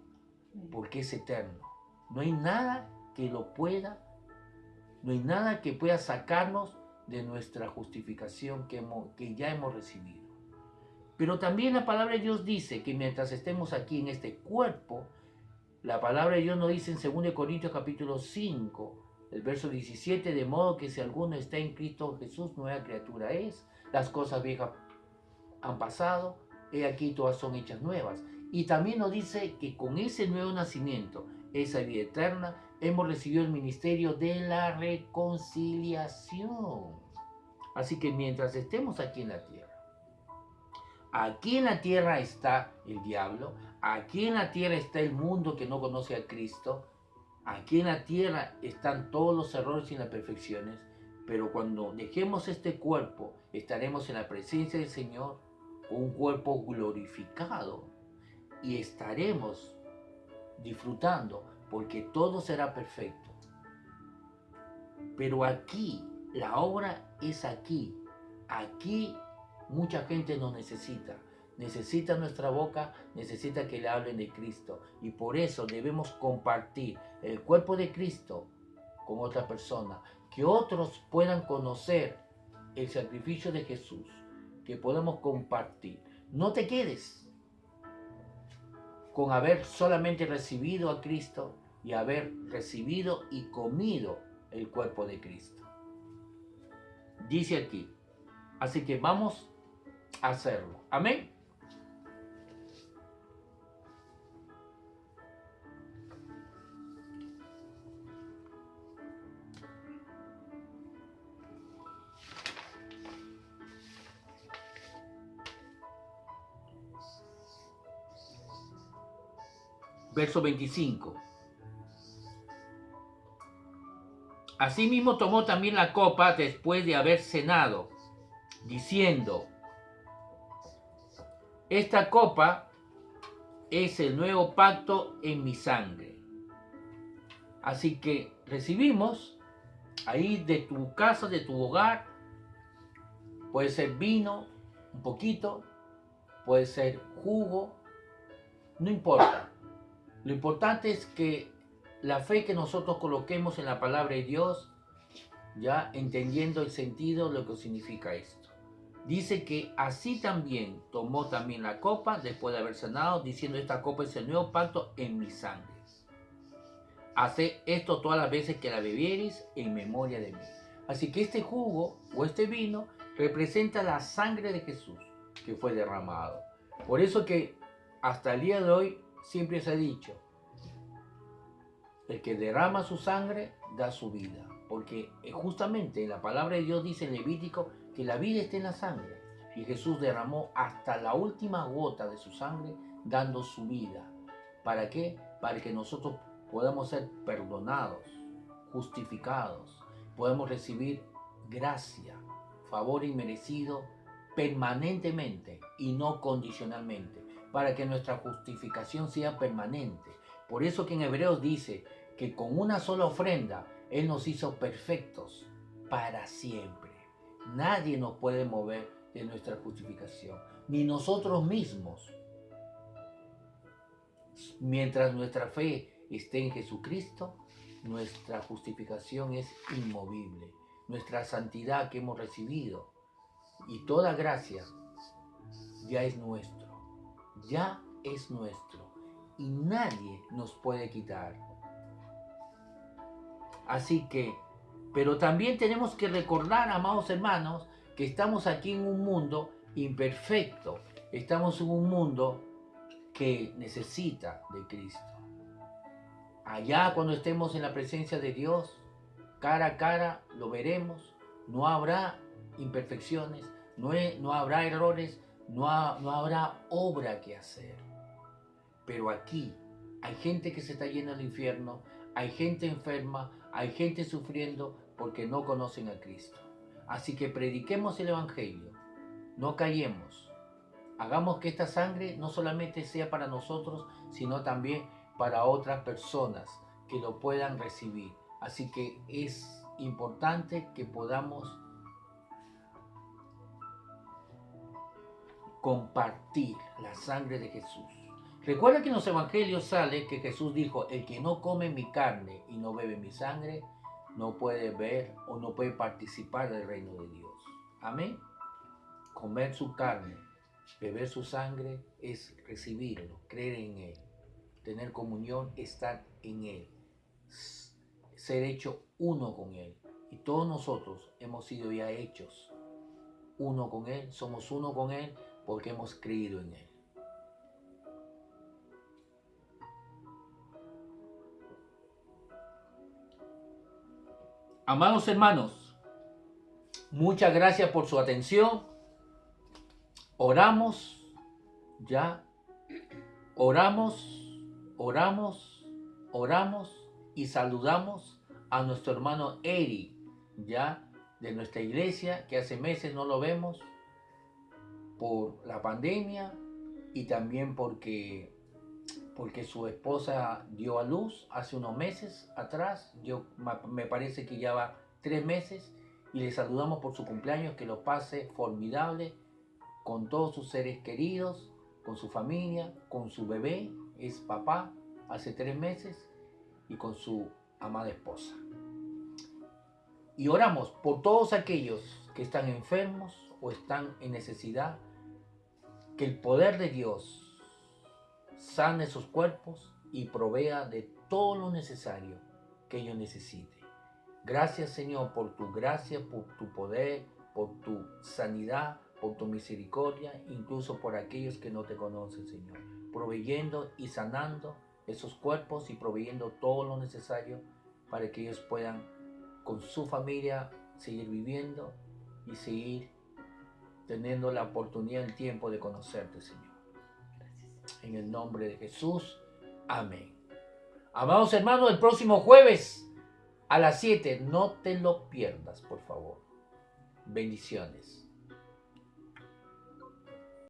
porque es eterno. No hay nada que lo pueda, no hay nada que pueda sacarnos de nuestra justificación que ya hemos recibido. Pero también la palabra de Dios dice que mientras estemos aquí en este cuerpo, la palabra de Dios nos dice en 2 Corintios capítulo 5, el verso 17, de modo que si alguno está en Cristo Jesús, nueva criatura es, las cosas viejas han pasado, he aquí todas son hechas nuevas. Y también nos dice que con ese nuevo nacimiento, esa vida eterna, hemos recibido el ministerio de la reconciliación. Así que mientras estemos aquí en la tierra está el diablo, aquí en la tierra está el mundo que no conoce a Cristo, aquí en la tierra están todos los errores y las imperfecciones, pero cuando dejemos este cuerpo, estaremos en la presencia del Señor, con un cuerpo glorificado, y estaremos disfrutando, porque todo será perfecto. Pero aquí, la obra es aquí. Aquí mucha gente nos necesita nuestra boca, necesita que le hablen de Cristo, y por eso debemos compartir el cuerpo de Cristo con otra persona, que otros puedan conocer el sacrificio de Jesús, que podamos compartir. No te quedes con haber solamente recibido a Cristo y haber recibido y comido el cuerpo de Cristo. Dice aquí, así que vamos a hacerlo. Amén. Verso 25. Asimismo tomó también la copa después de haber cenado, diciendo, esta copa es el nuevo pacto en mi sangre. Así que recibimos ahí de tu casa, de tu hogar, puede ser vino, un poquito, puede ser jugo, no importa. Lo importante es que la fe que nosotros coloquemos en la palabra de Dios, ya entendiendo el sentido, lo que significa esto. dice que así también tomó también la copa después de haber cenado, diciendo: esta copa es el nuevo pacto en mi sangre. Haced esto todas las veces que la bebiereis en memoria de mí. Así que este jugo o este vino representa la sangre de Jesús que fue derramado. Por eso que hasta el día de hoy siempre se ha dicho: el que derrama su sangre da su vida. Porque justamente la palabra de Dios dice en Levítico que la vida está en la sangre. Y Jesús derramó hasta la última gota de su sangre dando su vida. ¿Para qué? Para que nosotros podamos ser perdonados, justificados, podemos recibir gracia, favor inmerecido permanentemente y no condicionalmente, para que nuestra justificación sea permanente. Por eso que en Hebreos dice que con una sola ofrenda Él nos hizo perfectos para siempre. Nadie nos puede mover de nuestra justificación, ni nosotros mismos. Mientras nuestra fe esté en Jesucristo, nuestra justificación es inmovible. Nuestra santidad que hemos recibido y toda gracia ya es nuestro. Ya es nuestro. Y nadie nos puede quitar. Así que, pero también tenemos que recordar, amados hermanos, que estamos aquí en un mundo imperfecto. Estamos en un mundo que necesita de Cristo. Allá cuando estemos en la presencia de Dios, cara a cara lo veremos. No habrá imperfecciones, no habrá errores, no habrá obra que hacer. Pero aquí hay gente que se está yendo al infierno, hay gente enferma, hay gente sufriendo porque no conocen a Cristo. Así que prediquemos el Evangelio, no callemos. Hagamos que esta sangre no solamente sea para nosotros, sino también para otras personas que lo puedan recibir. Así que es importante que podamos compartir la sangre de Jesús. Recuerda que en los evangelios sale que Jesús dijo: el que no come mi carne y no bebe mi sangre, no puede ver o no puede participar del reino de Dios. Amén. Comer su carne, beber su sangre es recibirlo, creer en Él, tener comunión, estar en Él, ser hecho uno con Él. Y todos nosotros hemos sido ya hechos uno con Él, somos uno con Él porque hemos creído en Él. Amados hermanos, muchas gracias por su atención. Oramos, ya, oramos y saludamos a nuestro hermano Eri, ya, de nuestra iglesia, que hace meses no lo vemos por la pandemia y también porque su esposa dio a luz hace unos meses atrás. Me parece que ya va 3 meses, y le saludamos por su cumpleaños, que lo pase formidable con todos sus seres queridos, con su familia, con su bebé, es papá hace 3 meses, y con su amada esposa. Y oramos por todos aquellos que están enfermos o están en necesidad, que el poder de Dios sane sus cuerpos y provea de todo lo necesario que ellos necesiten. Gracias, Señor, por tu gracia, por tu poder, por tu sanidad, por tu misericordia, incluso por aquellos que no te conocen, Señor, proveyendo y sanando esos cuerpos y proveyendo todo lo necesario para que ellos puedan con su familia seguir viviendo y seguir teniendo la oportunidad, el tiempo de conocerte, Señor. Gracias. En el nombre de Jesús, amén. Amados hermanos, el próximo jueves a las 7, no te lo pierdas, por favor. Bendiciones.